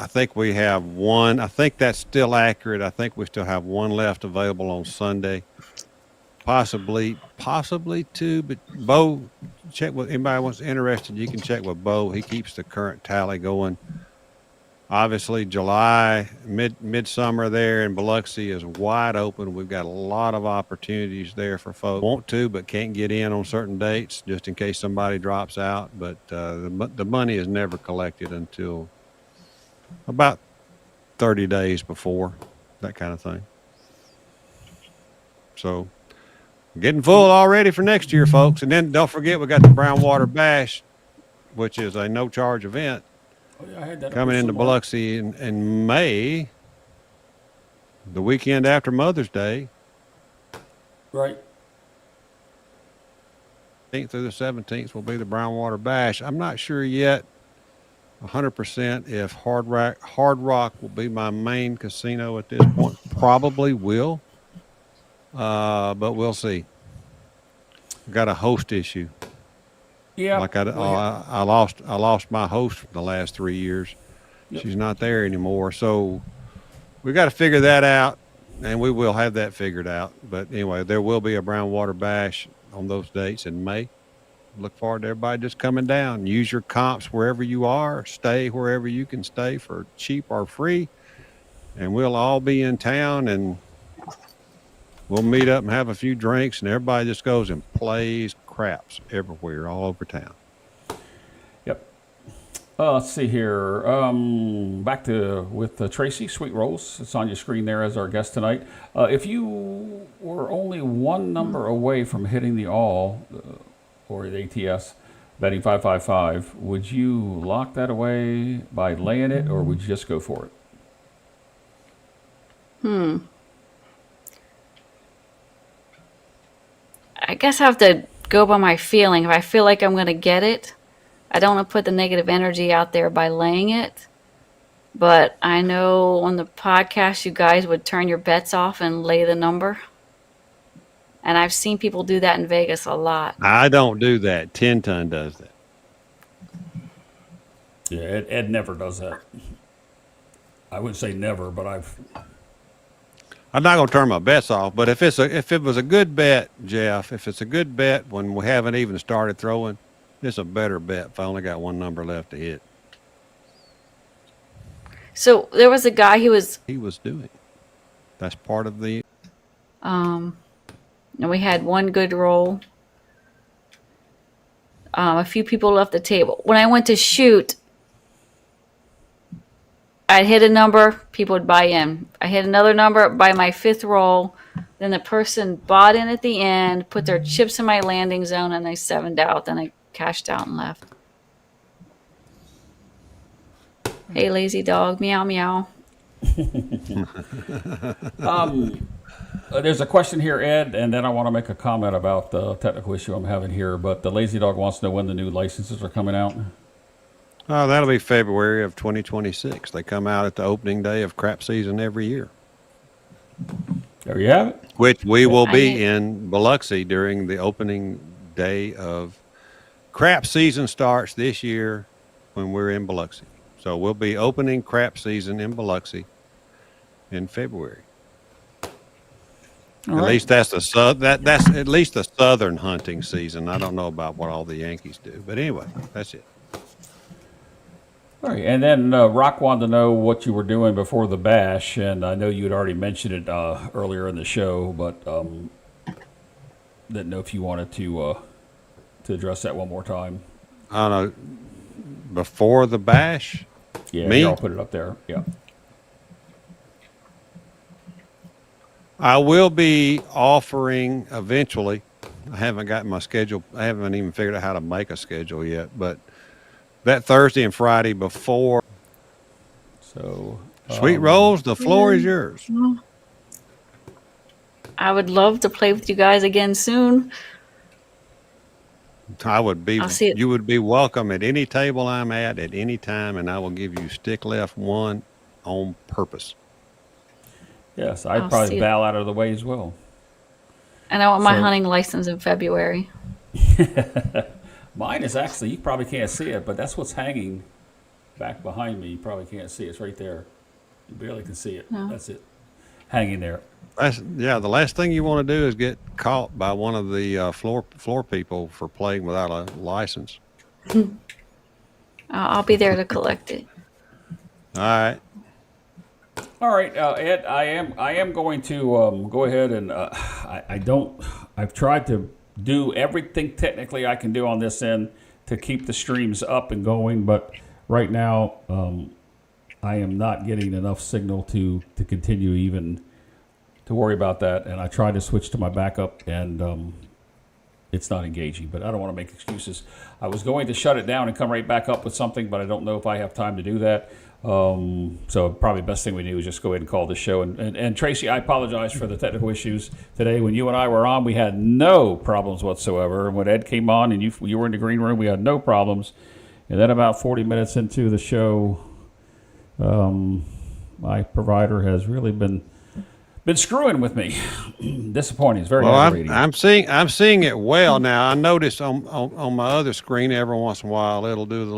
think we have one. I think that's still accurate. I think we still have one left available on Sunday. Possibly two. But Bo, check with anybody who's interested. You can check with Bo. He keeps the current tally going. Obviously, July, midsummer there in Biloxi is wide open. We've got a lot of opportunities there for folks who want to but can't get in on certain dates just in case somebody drops out. But the money is never collected until about 30 days before, that kind of thing. So getting full already for next year, folks. And then don't forget we got the Brown Water Bash, which is a no-charge event. Oh, yeah, I had that Coming into Biloxi in May, the weekend after Mother's Day. Right. 18th through the 17th will be the Brown Water Bash. I'm not sure yet 100% if Hard Rock will be my main casino at this point. Probably will, but we'll see. Got a host issue. Yeah. Like I lost my host for the last 3 years. Yep. She's not there anymore. So we got to figure that out, and we will have that figured out. But anyway, there will be a Brown Water Bash on those dates in May. Look forward to everybody just coming down. Use your comps wherever you are. Stay wherever you can stay for cheap or free. And we'll all be in town, and we'll meet up and have a few drinks, and everybody just goes and plays craps everywhere, all over town. Yep. Let's see here. Back to with Tracy, Sweet Rolls. It's on your screen there as our guest tonight. If you were only one number away from hitting the all, or the ATS, betting 555, would you lock that away by laying it, or would you just go for it? I guess I have to go by my feeling. If I feel like I'm going to get it, I don't want to put the negative energy out there by laying it. But I know on the podcast, you guys would turn your bets off and lay the number. And I've seen people do that in Vegas a lot. I don't do that. 10 Ton does that. Yeah, Ed never does that. I wouldn't say never, but I'm not going to turn my bets off, but if it was a good bet, Jeff, if it's a good bet when we haven't even started throwing, it's a better bet if I only got one number left to hit. So there was a guy he was doing. That's part of the. And we had one good roll. A few people left the table. When I went to shoot, I'd hit a number, people would buy in. I hit another number, buy my fifth roll. Then the person bought in at the end, put their chips in my landing zone, and I sevened out. Then I cashed out and left. Hey, lazy dog, meow, meow. There's a question here, Ed, and then I want to make a comment about the technical issue I'm having here. But the lazy dog wants to know when the new licenses are coming out. Oh, that'll be February of 2026. They come out at the opening day of crap season every year. There you have it. Which we will be in Biloxi during the opening day of crap season starts this year when we're in Biloxi. So we'll be opening crap season in Biloxi in February. At least that's that's at least the southern hunting season. I don't know about what all the Yankees do, but anyway, that's it. All right, and then Rock wanted to know what you were doing before the bash, and I know you had already mentioned it earlier in the show, but didn't know if you wanted to address that one more time. I don't know. Before the bash? Yeah, Me? here, I'll put it up there. Yeah. I will be offering eventually. I haven't gotten my schedule. I haven't even figured out how to make a schedule yet. But that Thursday and Friday before So, Sweet Rolls, the floor is yours. I would love to play with you guys again soon. I would be. I'll see it. You would be welcome at any table I'm at any time, and I will give you stick left one on purpose. yes, I'd I'll probably see it. bow out of the way as well. And I want my So- hunting license in February. Mine is actually, you probably can't see it, but that's what's hanging back behind me. You probably can't see it. It's right there. You barely can see it. No. That's it. Hanging there. The last thing you want to do is get caught by one of the floor people for playing without a license. I'll be there to collect it. All right. All right, Ed, I am going to go ahead and I've tried to do everything technically I can do on this end to keep the streams up and going, but right now I am not getting enough signal to continue even to worry about that. And I tried to switch to my backup, and it's not engaging. But I don't want to make excuses. I was going to shut it down and come right back up with something, but I don't know if I have time to do that. So probably the best thing we do is just go ahead and call the show. And Tracy, I apologize for the technical issues today. When you and I were on, we had no problems whatsoever. And when Ed came on and you were in the green room, we had no problems. And then about 40 minutes into the show, my provider has really been screwing with me. Disappointing. It's very aggravating. I'm seeing it well now. I notice on my other screen every once in a while it'll do the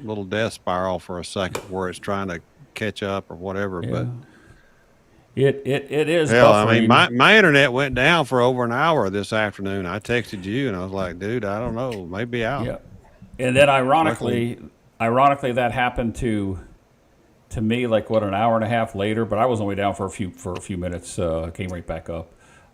little death spiral for a second where it's trying to catch up or whatever. Yeah. But It is hell, buffering. I mean, my internet went down for over an hour this afternoon. I texted you and I was like, dude, I don't know, maybe out. Yeah. And then ironically that happened to me like an hour and a half later, but I was only down for a few minutes. Came right back up.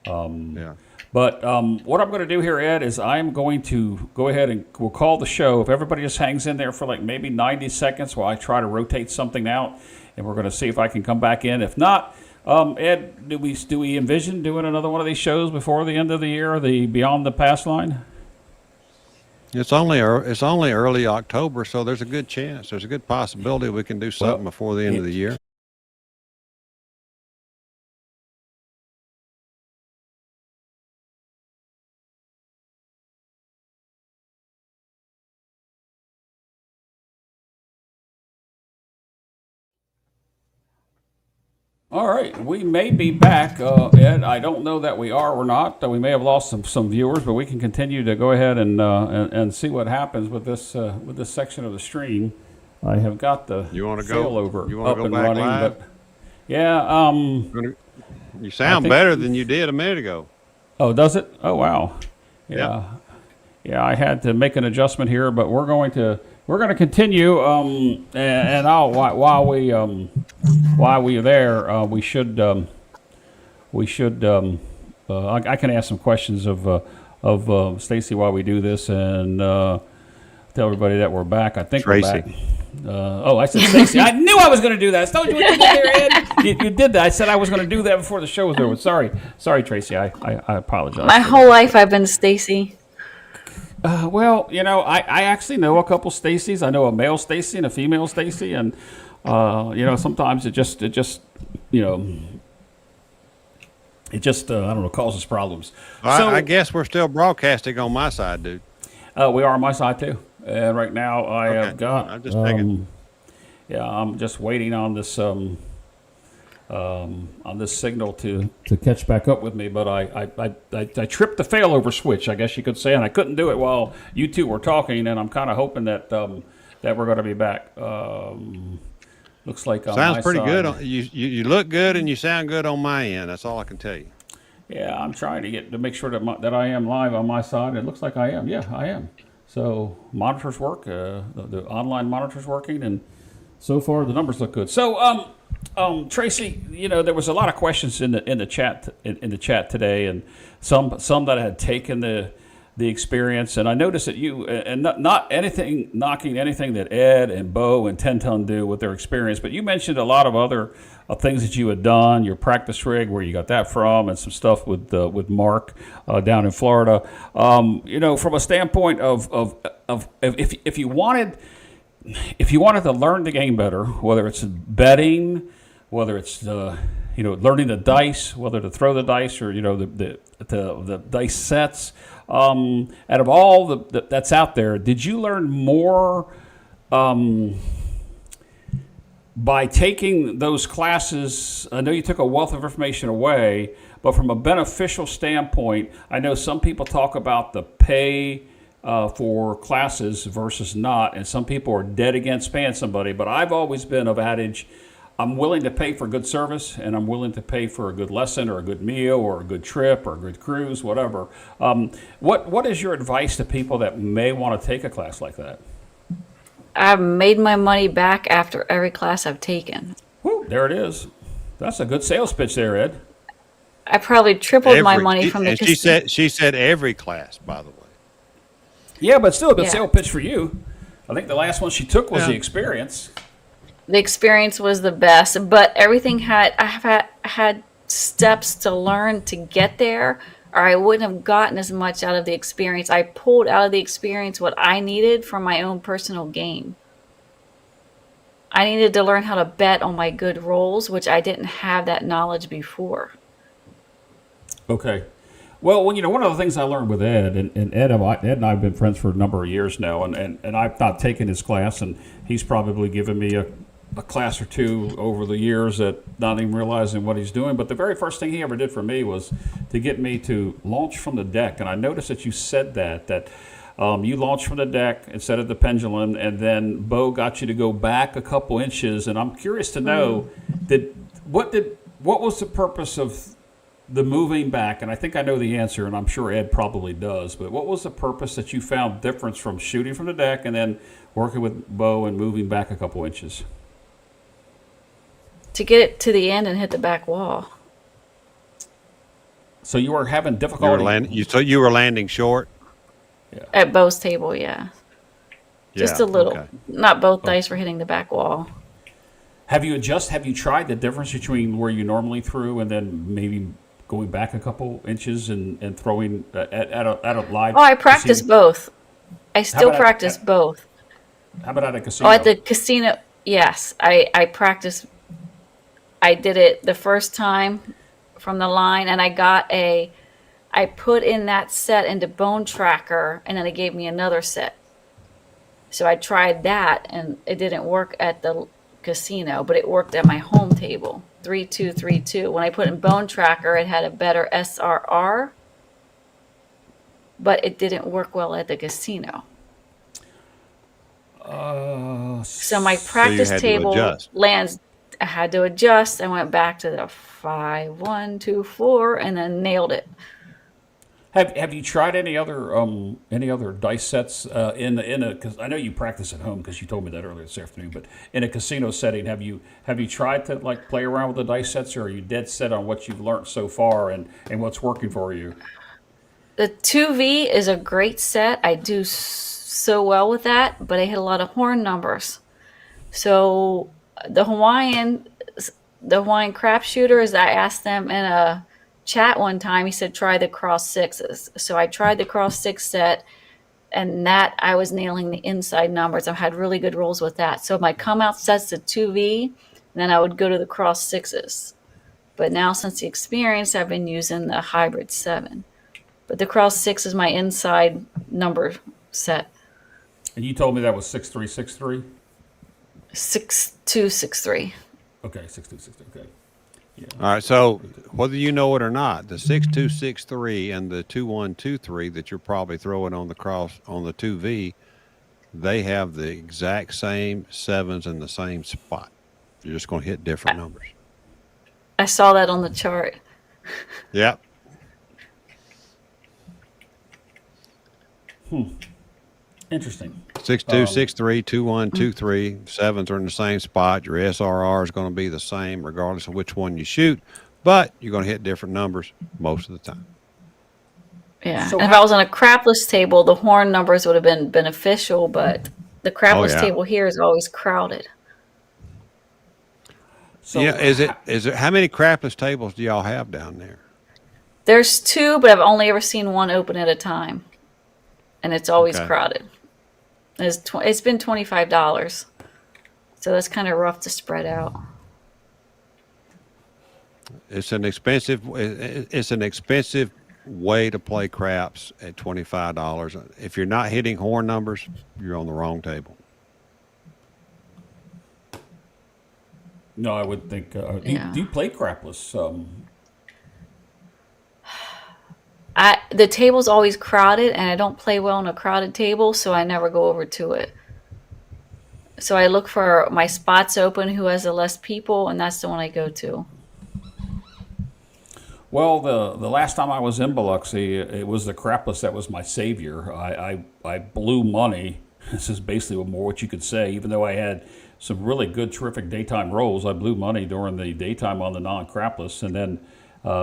Yeah. But what I'm going to do here, Ed, is I'm going to go ahead and we'll call the show. If everybody just hangs in there for like maybe 90 seconds while I try to rotate something out, and we're going to see if I can come back in. If not, Ed, do we envision doing another one of these shows before the end of the year, the Beyond the Passline? It's only early October, so there's a good chance. There's a good possibility we can do something before the end of the year. All right, we may be back, Ed. I don't know that we are or not. We may have lost some viewers, but we can continue to go ahead and see what happens with this section of the stream. I have got the failover up and back running, live? but yeah. You sound better than you did a minute ago. Oh, does it? Oh, wow. Yeah. Yeah, I had to make an adjustment here, but we're going to continue. And while we're there, we should. I can ask some questions of Stacy while we do this, and tell everybody that we're back. I think Tracy. we're back. I said Stacy. I knew I was going to do that. I told you what you did there, Ed. You did that. I said I was going to do that before the show was over. Sorry, Tracy. I apologize. My whole life I've been Stacy. Well, I actually know a couple Stacys. I know a male Stacy and a female Stacy, and sometimes it just I don't know, causes problems. I guess we're still broadcasting on my side, dude. We are on my side too, and right now I have got. I'm just checking. Yeah, I'm just waiting on this signal to catch back up with me, but I tripped the failover switch, I guess you could say, and I couldn't do it while you two were talking, and I'm kind of hoping that we're going to be back. Looks like on Sounds my pretty side. good. You look good and you sound good on my end. That's all I can tell you. Yeah, I'm trying to make sure that I am live on my side. It looks like I am. Yeah, I am. So monitors work. The online monitors working, and so far the numbers look good. So Tracy, there was a lot of questions in the chat today, and some that had taken the the experience. And I noticed that you, and not anything knocking anything that Ed and Bo and 10 Ton do with their experience, but you mentioned a lot of other things that you had done, your practice rig, where you got that from, and some stuff with Mark down in Florida. From a standpoint of if you wanted to learn the game better, whether it's betting, whether it's learning the dice, whether to throw the dice or the dice sets. Out of all that's out there, did you learn more by taking those classes? I know you took a wealth of information away, but from a beneficial standpoint, I know some people talk about the pay for classes versus not, and some people are dead against paying somebody. But I've always been of adage, I'm willing to pay for good service, and I'm willing to pay for a good lesson or a good meal or a good trip or a good cruise, whatever. What is your advice to people that may want to take a class like that? I've made my money back after every class I've taken. Woo, there it is. That's a good sales pitch there, Ed. I probably tripled my money from the and casino. she said every class, by the way. Yeah, but still a good sales pitch for you. I think the last one she took was the experience. The experience was the best, but everything I have had steps to learn to get there, or I wouldn't have gotten as much out of the experience. I pulled out of the experience what I needed from my own personal game. I needed to learn how to bet on my good rolls, which I didn't have that knowledge before. Okay. Well, one of the things I learned with Ed, and Ed and I have been friends for a number of years now, and I've not taken his class, and he's probably given me a class or two over the years that not even realizing what he's doing. But the very first thing he ever did for me was to get me to launch from the deck. And I noticed that you said that you launched from the deck instead of the pendulum, and then Bo got you to go back a couple inches. And I'm curious to know, what was the purpose of the moving back? And I think I know the answer, and I'm sure Ed probably does, but what was the purpose that you found difference from shooting from the deck and then working with Bo and moving back a couple inches? To get it to the end and hit the back wall. So you were having difficulty. You were landing short? Yeah. At Bo's table, yeah. Just a little. Okay. Not both dice were hitting the back wall. Have you tried the difference between where you normally threw and then maybe going back a couple inches and throwing at a live? Oh, I practice both. I still practice both. How about at a casino? Oh, at the casino, yes. I practice. I did it the first time from the line, and I put in that set into Bone Tracker, and then it gave me another set. So I tried that, and it didn't work at the casino, but it worked at my home table. 3-2-3-2. When I put in Bone Tracker, it had a better SRR, but it didn't work well at the casino. So my practice table lands. I had to adjust. I went back to the 5-1-2-4 and then nailed it. Have you tried any other dice sets in a? Because I know you practice at home because you told me that earlier this afternoon. But in a casino setting, have you tried to play around with the dice sets, or are you dead set on what you've learned so far and what's working for you? The 2V is a great set. I do so well with that, but I hit a lot of horn numbers. So the Hawaiian crap shooters, I asked them in a chat one time, he said try the cross sixes. So I tried the cross six set, and that I was nailing the inside numbers. I've had really good rolls with that. So my come out sets to 2V, and then I would go to the cross sixes. But now since the experience, I've been using the hybrid 7. But the cross 6 is my inside number set. And you told me that was 6363? 6263. Okay, 6263. Okay. Yeah. All right, so whether you know it or not, the 6263 and the 2123 that you're probably throwing on the cross on the 2V, they have the exact same sevens in the same spot. You're just going to hit different numbers. I saw that on the chart. Yep. Interesting. 6263, 2123, sevens are in the same spot. Your SRR is going to be the same regardless of which one you shoot, but you're going to hit different numbers most of the time. Yeah. So And if how- I was on a crapless table, the horn numbers would have been beneficial, but the Oh crapless yeah. table here is always crowded. Yeah. So Is it how many crapless tables do y'all have down there? There's two, but I've only ever seen one open at a time, and it's always Okay. crowded. It's been $25, so that's kind of rough to spread out. It's an expensive way to play craps at $25. If you're not hitting horn numbers, you're on the wrong table. no, I would think. Yeah. Do you play crapless? The table's always crowded, and I don't play well on a crowded table, so I never go over to it. So I look for my spots open, who has the less people, and that's the one I go to. Well, the last time I was in Biloxi, it was the crapless that was my savior. I blew money. This is basically more what you could say. Even though I had some really good, terrific daytime rolls, I blew money during the daytime on the non-crapless. And then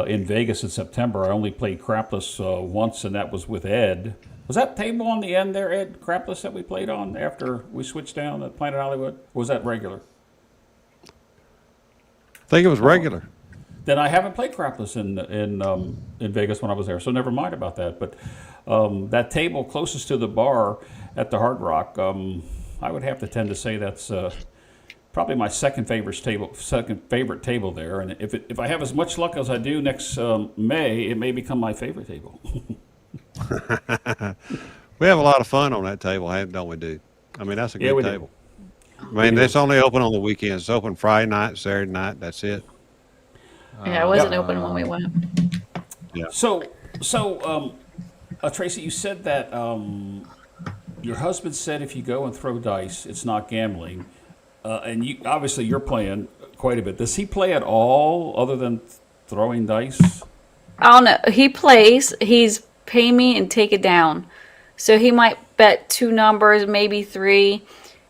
in Vegas in September, I only played crapless once, and that was with Ed. Was that table on the end there, Ed, crapless that we played on after we switched down at Planet Hollywood? Or was that regular? I think it was regular. Then I haven't played crapless in Vegas when I was there, so never mind about that. But that table closest to the bar at the Hard Rock, I would have to tend to say that's probably my second favorite table there. And if I have as much luck as I do next May, it may become my favorite table. We have a lot of fun on that table, don't we, dude? I mean, that's a Yeah, good we do. table. I mean, it's only open on the weekends. It's open Friday night, Saturday night. That's it. Yeah, it wasn't open when we went. Yeah. So Tracy, you said that your husband said if you go and throw dice, it's not gambling, and you obviously you're playing quite a bit. Does he play at all other than throwing dice? I don't know. He plays. He's pay me and take it down. So he might bet 2 numbers, maybe 3,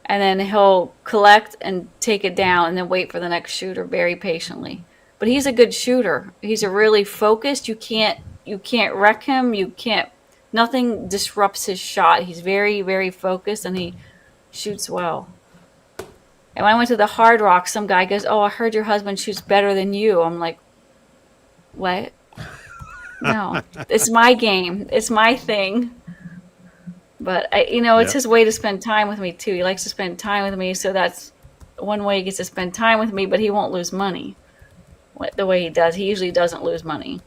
and then he'll collect and take it down and then wait for the next shooter very patiently. But he's a good shooter. He's a really focused. You can't wreck him. Nothing disrupts his shot. He's very, very focused, and he shoots well. And when I went to the Hard Rock, some guy goes, "Oh, I heard your husband shoots better than you." I'm like, "What?" No, it's my game. It's my thing. But it's his way to spend time with me too. He likes to spend time with me, so that's one way he gets to spend time with me. But he won't lose money the way he does. He usually doesn't lose money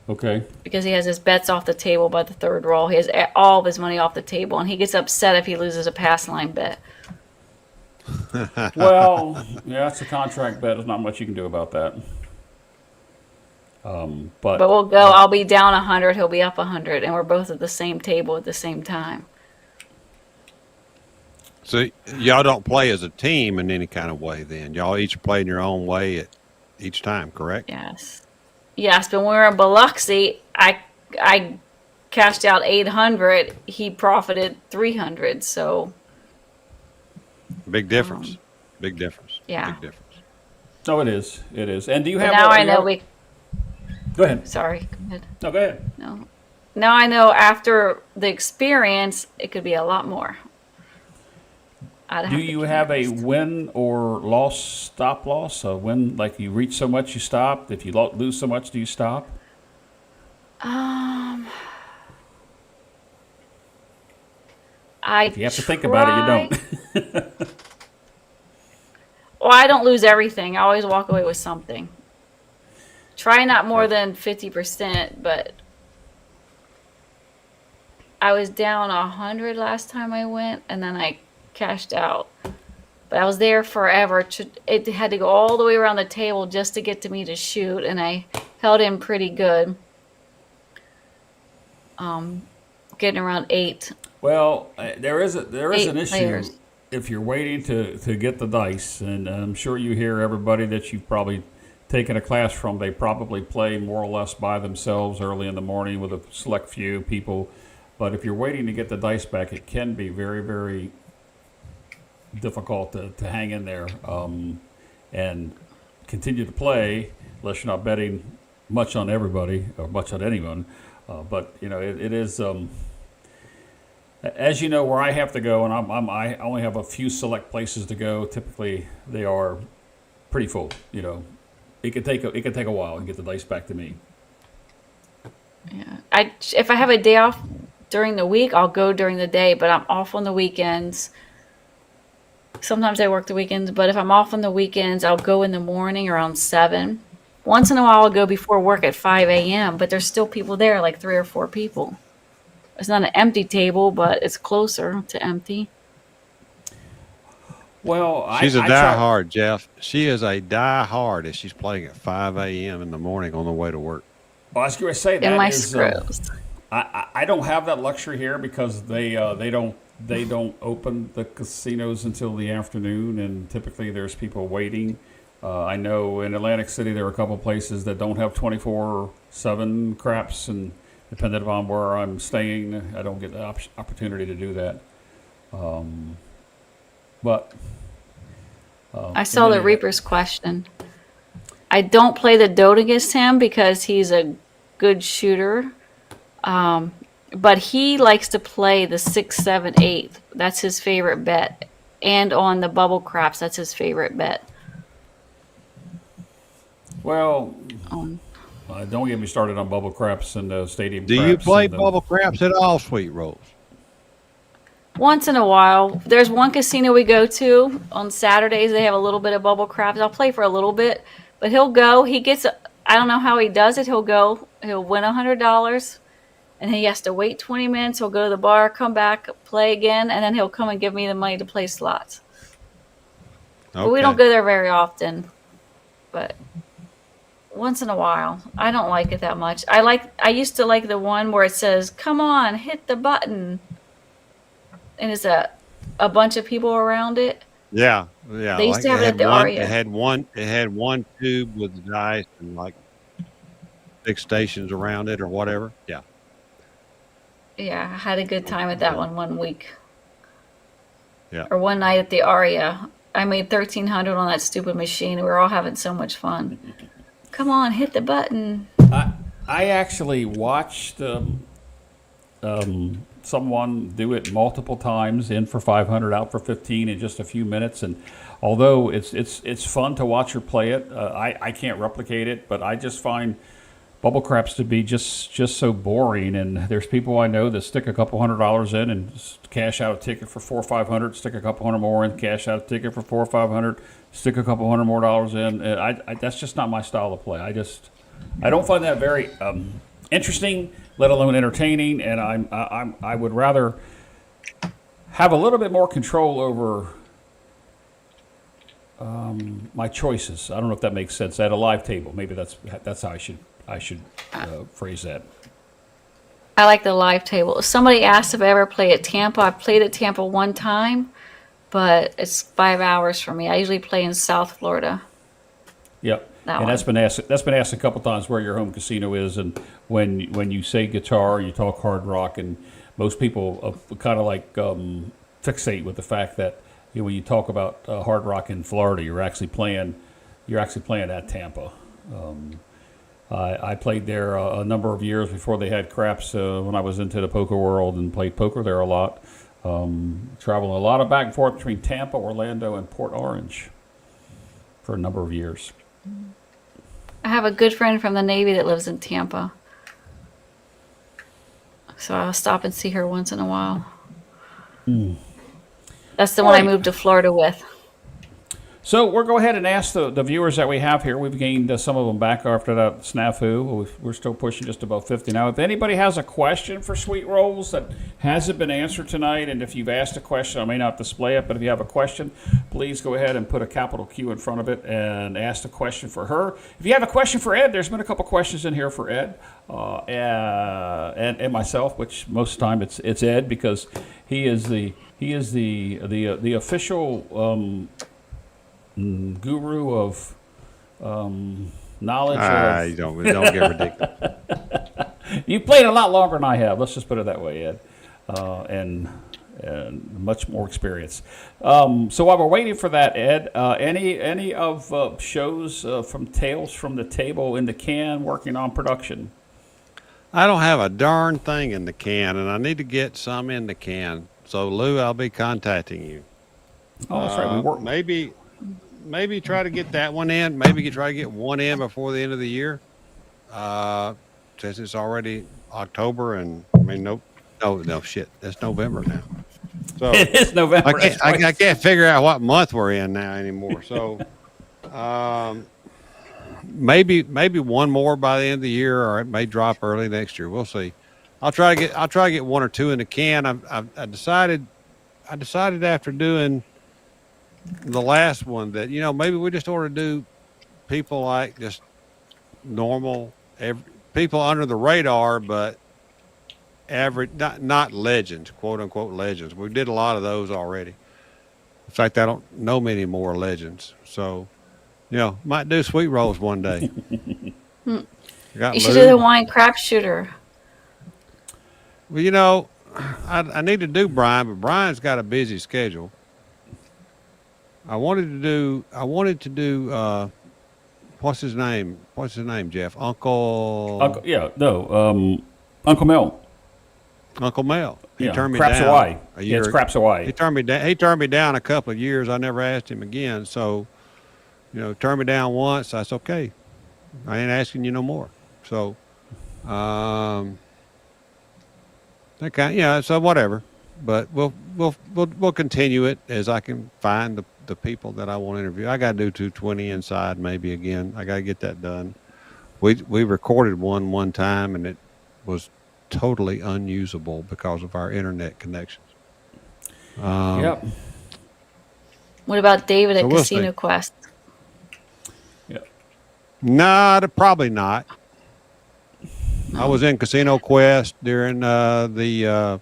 Okay. because he has his bets off the table by the third roll. He has all of his money off the table, and he gets upset if he loses a Passline bet. Well, yeah, it's a contract bet. There's not much you can do about that. But But we'll go. I'll be down 100. He'll be up 100, and we're both at the same table at the same time. So y'all don't play as a team in any kind of way then. Y'all each play in your own way at each time, correct? Yes, but when we were in Biloxi, I cashed out 800. He profited 300. So Big difference. Big difference. yeah. Big difference. no, it is. It is. And do you But have? now I know we. Go ahead. Sorry. Go ahead. No, go ahead. No. Now I know after the experience, it could be a lot more. Do you have a win or loss stop loss? A win, like you reach so much, you stop. If you lose so much, do you stop? I If you have to think about it, you don't. Well, I don't lose everything. I always walk away with something. Try not more than 50%, but I was down 100 last time I went, and then I cashed out. But I was there forever. It had to go all the way around the table just to get to me to shoot, and I held in pretty good. Getting around 8. Well, there is Eight an issue players. if you're waiting to get the dice, and I'm sure you hear everybody that you've probably taken a class from. They probably play more or less by themselves early in the morning with a select few people. But if you're waiting to get the dice back, it can be very, very difficult to hang in there and continue to play unless you're not betting much on everybody or much on anyone, but it is. As you know, where I have to go, and I only have a few select places to go. Typically, they are pretty full. It could take a while to get the dice back to me. Yeah. If I have a day off during the week, I'll go during the day, but I'm off on the weekends. Sometimes I work the weekends, but if I'm off on the weekends, I'll go in the morning around 7. Once in a while, I'll go before work at 5 a.m., but there's still people there, like 3 or 4 people. It's not an empty table, but it's closer to empty. Well, she's a diehard, Jeff. She is a diehard if she's playing at 5 a.m. in the morning on the way to work. Well, I was going to say that in my is, scripts. I don't have that luxury here because they don't open the casinos until the afternoon, and typically there's people waiting. I know in Atlantic City there are a couple places that don't have 24/7 craps, and depending upon where I'm staying, I don't get the opportunity to do that. I saw the Reaper's question. I don't play the Dota against him because he's a good shooter. But he likes to play the 6, 7, 8. That's his favorite bet. And on the bubble craps, that's his favorite bet. Well, don't get me started on bubble craps and stadium craps. Do you play bubble craps at all, Sweet Rolls? Once in a while. There's one casino we go to. On Saturdays, they have a little bit of bubble craps. I'll play for a little bit. But he'll go. I don't know how he does it. He'll win $100. And he has to wait 20 minutes. He'll go to the bar, come back, play again, and then he'll come and give me the money to play slots. Okay. But we don't go there very often. But once in a while. I don't like it that much. I used to like the one where it says, "Come on, hit the button." And it's a bunch of people around it. Yeah. They used to have it at the Aria. It had one tube with the dice and like 6 stations around it or whatever. Yeah. Yeah, I had a good time at that one week. Yeah. Or one night at the Aria. I made $1,300 on that stupid machine. We were all having so much fun. Come on, hit the button. I actually watched someone do it multiple times, in for 500, out for 15 in just a few minutes. And although it's fun to watch her play it, I can't replicate it. But I just find bubble craps to be just so boring. And there's people I know that stick a couple $100 in and cash out a ticket for $400 or $500, stick a couple $100 more in, cash out a ticket for $400 or $500, stick a couple $100 more in. That's just not my style of play. I don't find that very interesting, let alone entertaining. And I would rather have a little bit more control over my choices. I don't know if that makes sense. At a live table, maybe that's how I should phrase that. I like the live table. Somebody asked if I ever play at Tampa. I played at Tampa one time, but it's 5 hours for me. I usually play in South Florida. Yep. That's been asked a couple times where your home casino is, and when you say guitar, you talk hard rock, and most people kind of like fixate with the fact that when you talk about hard rock in Florida, you're actually playing at Tampa. I played there a number of years before they had craps when I was into the poker world and played poker there a lot. Traveling a lot of back and forth between Tampa, Orlando, and Port Orange for a number of years. I have a good friend from the Navy that lives in Tampa. So I'll stop and see her once in a while. That's the one I moved to Florida with. So we'll go ahead and ask the viewers that we have here. We've gained some of them back after that snafu. We're still pushing just above 50 now. If anybody has a question for Sweet Rolls that hasn't been answered tonight, and if you've asked a question, I may not display it, but if you have a question, please go ahead and put a capital Q in front of it and ask the question for her. If you have a question for Ed, there's been a couple questions in here for Ed and myself, which most of the time it's Ed, because he is the official guru of knowledge. Don't get ridiculous. You've played a lot longer than I have. Let's just put it that way, Ed. And and much more experience. So while we're waiting for that, Ed, any of shows from Tales from the Table in the can working on production? I don't have a darn thing in the can, and I need to get some in the can. So, Lou, I'll be contacting you. Oh, that's right. We work. Maybe try to get that one in. Maybe try to get one in before the end of the year. Since it's already October, and I mean, no, shit. It's November now. So It is November. I can't figure out what month we're in now anymore. So, maybe one more by the end of the year, or it may drop early next year. We'll see. I'll try to get one or two in the can. I decided after doing the last one that maybe we just ought to do people like just normal people under the radar, but average, not legends, quote unquote legends. We did a lot of those already. In fact, I don't know many more legends. So, might do sweet rolls one day. You should do the wine crap shooter. Well, I need to do Brian, but Brian's got a busy schedule. I wanted to do what's his name, Jeff? Uncle Mel. Uncle Mel. He turned me Craps down Hawaii. a year. It's Craps Hawaii. He turned me down a couple of years. I never asked him again. So, turned me down once. That's okay. I ain't asking you no more. So, so whatever. But we'll continue it as I can find the people that I want to interview. I got to do 220 inside maybe again. I got to get that done. We recorded one time, and it was totally unusable because of our internet connections. Yep. What about David at we'll Casino see. Quest? Yep. Nah, probably not. I was in Casino Quest during the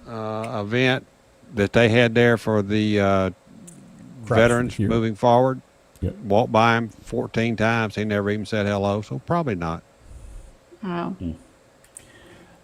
event that they had there for the veterans moving forward. Yep. Walked by him 14 times. He never even said hello, so probably not. Oh.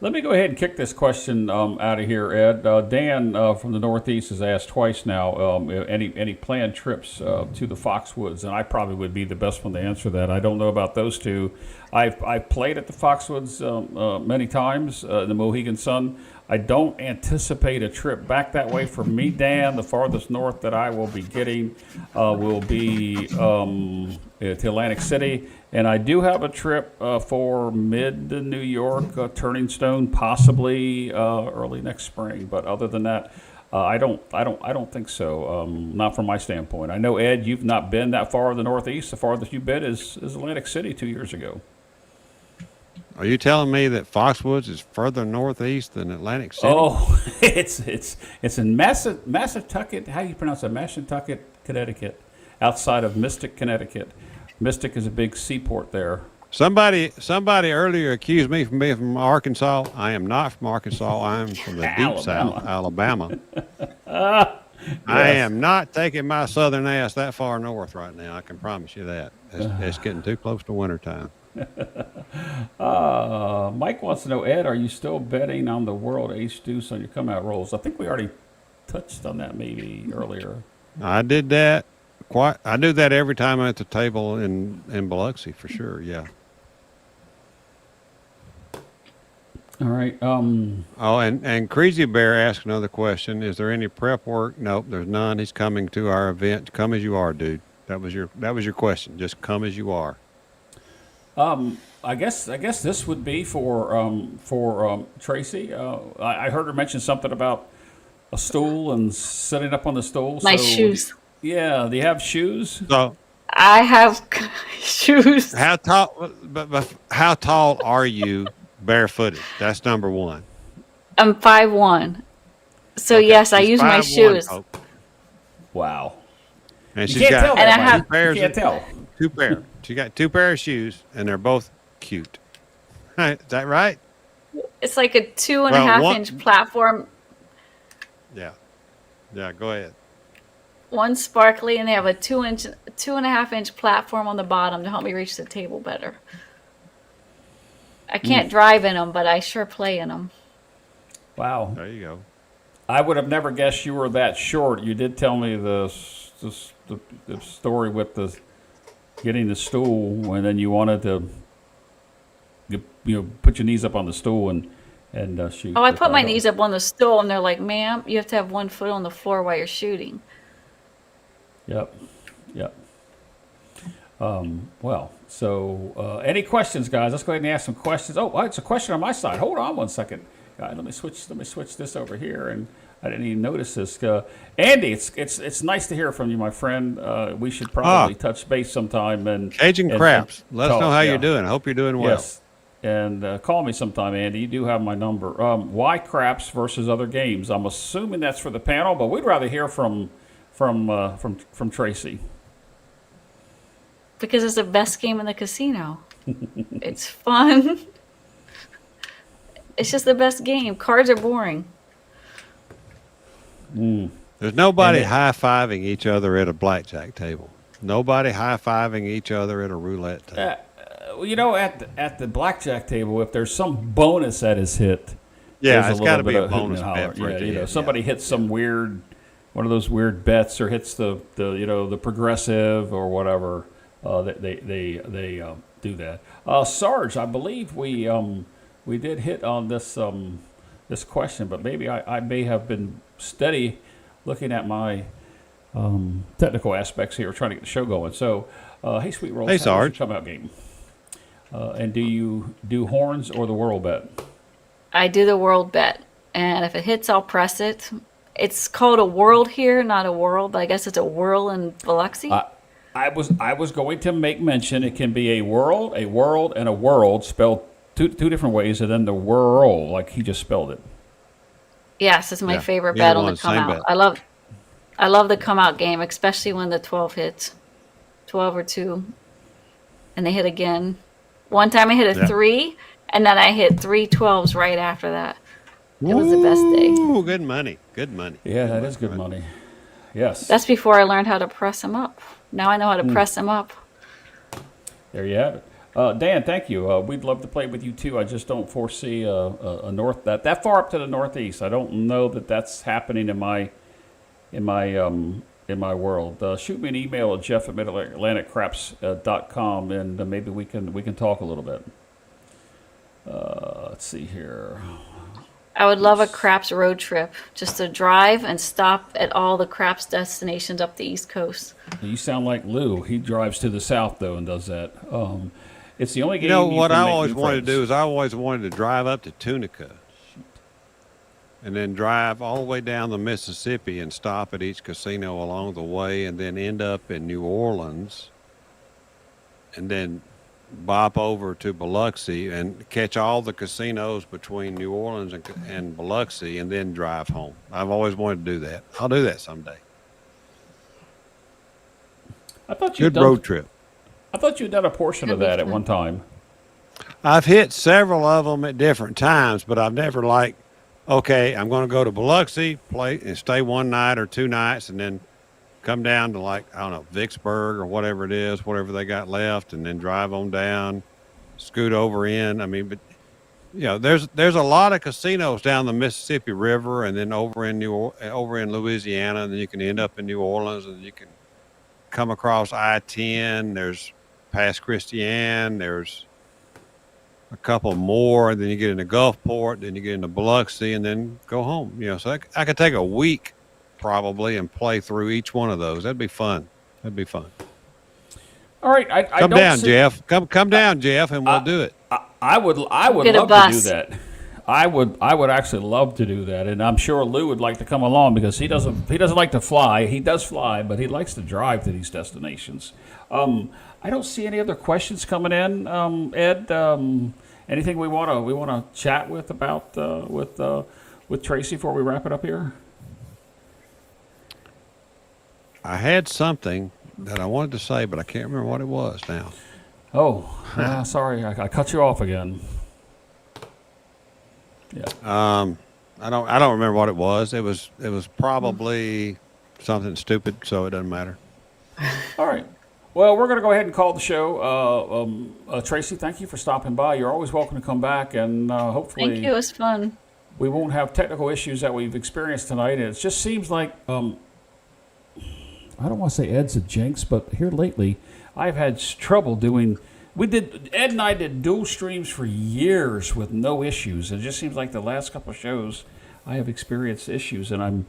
Let me go ahead and kick this question out of here, Ed. Dan from the Northeast has asked twice now, any planned trips to the Foxwoods, and I probably would be the best one to answer that. I don't know about those two. I've played at the Foxwoods many times, the Mohegan Sun. I don't anticipate a trip back that way for me, Dan. The farthest north that I will be getting will be to Atlantic City. And I do have a trip for mid-New York, Turning Stone, possibly early next spring. But other than that, I don't think so. Not from my standpoint. I know, Ed, you've not been that far in the Northeast. The farthest you've been is Atlantic City 2 years ago. Are you telling me that Foxwoods is further northeast than Atlantic City? Oh, it's in Massachusetts. How do you pronounce it? Massachusetts, Connecticut, outside of Mystic, Connecticut. Mystic is a big seaport there. Somebody earlier accused me from being from Arkansas. I am not from Arkansas. I am from the deep South, Alabama. I am not taking my southern ass that far north right now. I can promise you that. It's getting too close to wintertime. Mike wants to know, Ed, are you still betting on the World Ace Deuce on your come out rolls? I think we already touched on that maybe earlier. I did that. I do that every time I'm at the table in Biloxi for sure. Yeah. All right. Oh, and Crazy Bear asked another question. Is there any prep work? Nope, there's none. He's coming to our event. Come as you are, dude. That was your question. Just come as you are. I guess this would be for Tracy. I heard her mention something about a stool and sitting up on the stool. My shoes. Yeah, do you have shoes? So I have shoes. how tall? But how tall are you barefooted? That's number one. I'm 5'1". So Okay, yes, I she's use my 5'1", shoes. folks. Wow. And You she's can't got tell And I that, have- Mike. You can't tell. two pair. She got two pair of shoes, and they're both cute. Is that right? It's like a 2.5 Well, inch platform. Yeah. Yeah. Go ahead. One sparkly, and they have a 2.5 inch platform on the bottom to help me reach the table better. I can't drive in them, but I sure play in them. Wow. There you go. I would have never guessed you were that short. You did tell me the story with the getting the stool, and then you wanted to, put your knees up on the stool and shoot. Oh, I put my knees up on the stool, and they're like, "Ma'am, you have to have one foot on the floor while you're shooting." Yep. Well, so any questions, guys? Let's go ahead and ask some questions. Oh, it's a question on my side. Hold on one second, guys. Let me switch this over here, and I didn't even notice this. Andy, it's nice to hear from you, my friend. We should probably touch base sometime and Cajun Craps. Let us know how you're doing. I hope you're doing well. Yes. And call me sometime, Andy. You do have my number. Why craps versus other games? I'm assuming that's for the panel, but we'd rather hear from Tracy. Because it's the best game in the casino. It's fun. It's just the best game. Cards are boring. There's nobody high-fiving each other at a blackjack table. Nobody high-fiving each other at a roulette table. At the blackjack table, if there's some bonus that is hit, it's got to be a bonus bet for somebody hits some weird, one of those weird bets, or hits the progressive or whatever. They do that. Sarge, I believe we did hit on this question, but maybe I may have been steady looking at my technical aspects here, trying to get the show going. So, hey, Sweet Rolls, hey, Sarge, come out game. And do you do horns or the whirl bet? I do the world bet, and if it hits, I'll press it. It's called a world here, not a whirl, but I guess it's a whirl in Biloxi. I was going to make mention it can be a world, and a world spelled two different ways, and then the whirl, like he just spelled it. Yes, it's my favorite bet on the come out. Bet. I love the come out game, especially when the 12 hits, 12 or 2, and they hit again. One time I hit a 3, and then I hit 3 12s right after that. It was the best day. Ooh, good money. Good money. Yeah, that is good money. Yes. That's before I learned how to press them up. Now I know how to press them up. There you have it. Dan, thank you. We'd love to play with you too. I just don't foresee a north that far up to the northeast. I don't know that that's happening in my world. Shoot me an email at Jeff at MidAtlanticCraps.com, and maybe we can talk a little bit. Let's see here. I would love a craps road trip, just to drive and stop at all the craps destinations up the East Coast. You sound like Lou. He drives to the south though and does that. It's the only game. What I always wanted to do is I always wanted to drive up to Tunica, and then drive all the way down the Mississippi and stop at each casino along the way, and then end up in New Orleans, and then bop over to Biloxi and catch all the casinos between New Orleans and Biloxi, and then drive home. I've always wanted to do that. I'll do that someday. Good road trip. I thought you'd done a portion of that at one time. I've hit several of them at different times, but I've never okay, I'm going to go to Biloxi, play and stay one night or 2 nights, and then come down to Vicksburg or whatever it is, whatever they got left, and then drive on down, scoot over in. I mean, but there's a lot of casinos down the Mississippi River, and then over in Louisiana, and then you can end up in New Orleans, and you can come across I-10. There's past Christiane. There's a couple more, and then you get into Gulfport, then you get into Biloxi, and then go home. So I could take a week probably and play through each one of those. That'd be fun. All right, come down, Jeff. Come down, Jeff, and we'll do it. I would love to do that. I would actually love to do that, and I'm sure Lou would like to come along because he doesn't like to fly. He does fly, but he likes to drive to these destinations. I don't see any other questions coming in, Ed. Anything we want to chat with about with Tracy before we wrap it up here? I had something that I wanted to say, but I can't remember what it was now. Oh, sorry, I cut you off again. Yeah. I don't remember what it was. It was probably something stupid, so it doesn't matter. All right. Well, we're going to go ahead and call the show. Tracy, thank you for stopping by. You're always welcome to come back, and hopefully. Thank you. It was fun. we won't have technical issues that we've experienced tonight. And it just seems like, I don't want to say Ed's a jinx, but here lately, I've had trouble doing. Ed and I did dual streams for years with no issues. It just seems like the last couple of shows, I have experienced issues, and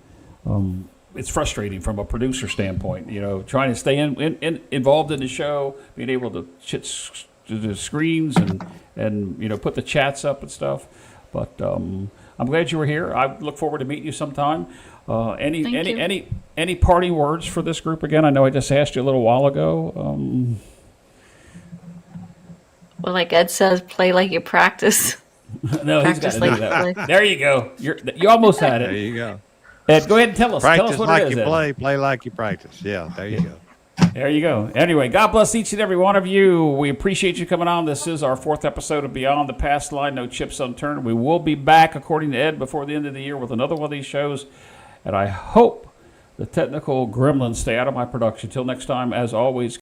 it's frustrating from a producer standpoint. Trying to stay involved in the show, being able to to the screens and put the chats up and stuff. But I'm glad you were here. I look forward to meeting you sometime. Any parting words for this group again? I know I just asked you a little while ago. Well, like Ed says, play like you practice. No, he's got to do that. There you go. You almost had it. There you go. Ed, go ahead and tell us. Practice Tell us what like it is, you Ed. play like you practice. Yeah, there you go. There you go. Anyway, God bless each and every one of you. We appreciate you coming on. This is our 4th episode of Beyond the Passline, No Chips Unturned. We will be back, according to Ed, before the end of the year with another one of these shows. And I hope the technical gremlins stay out of my production. Till next time, as always,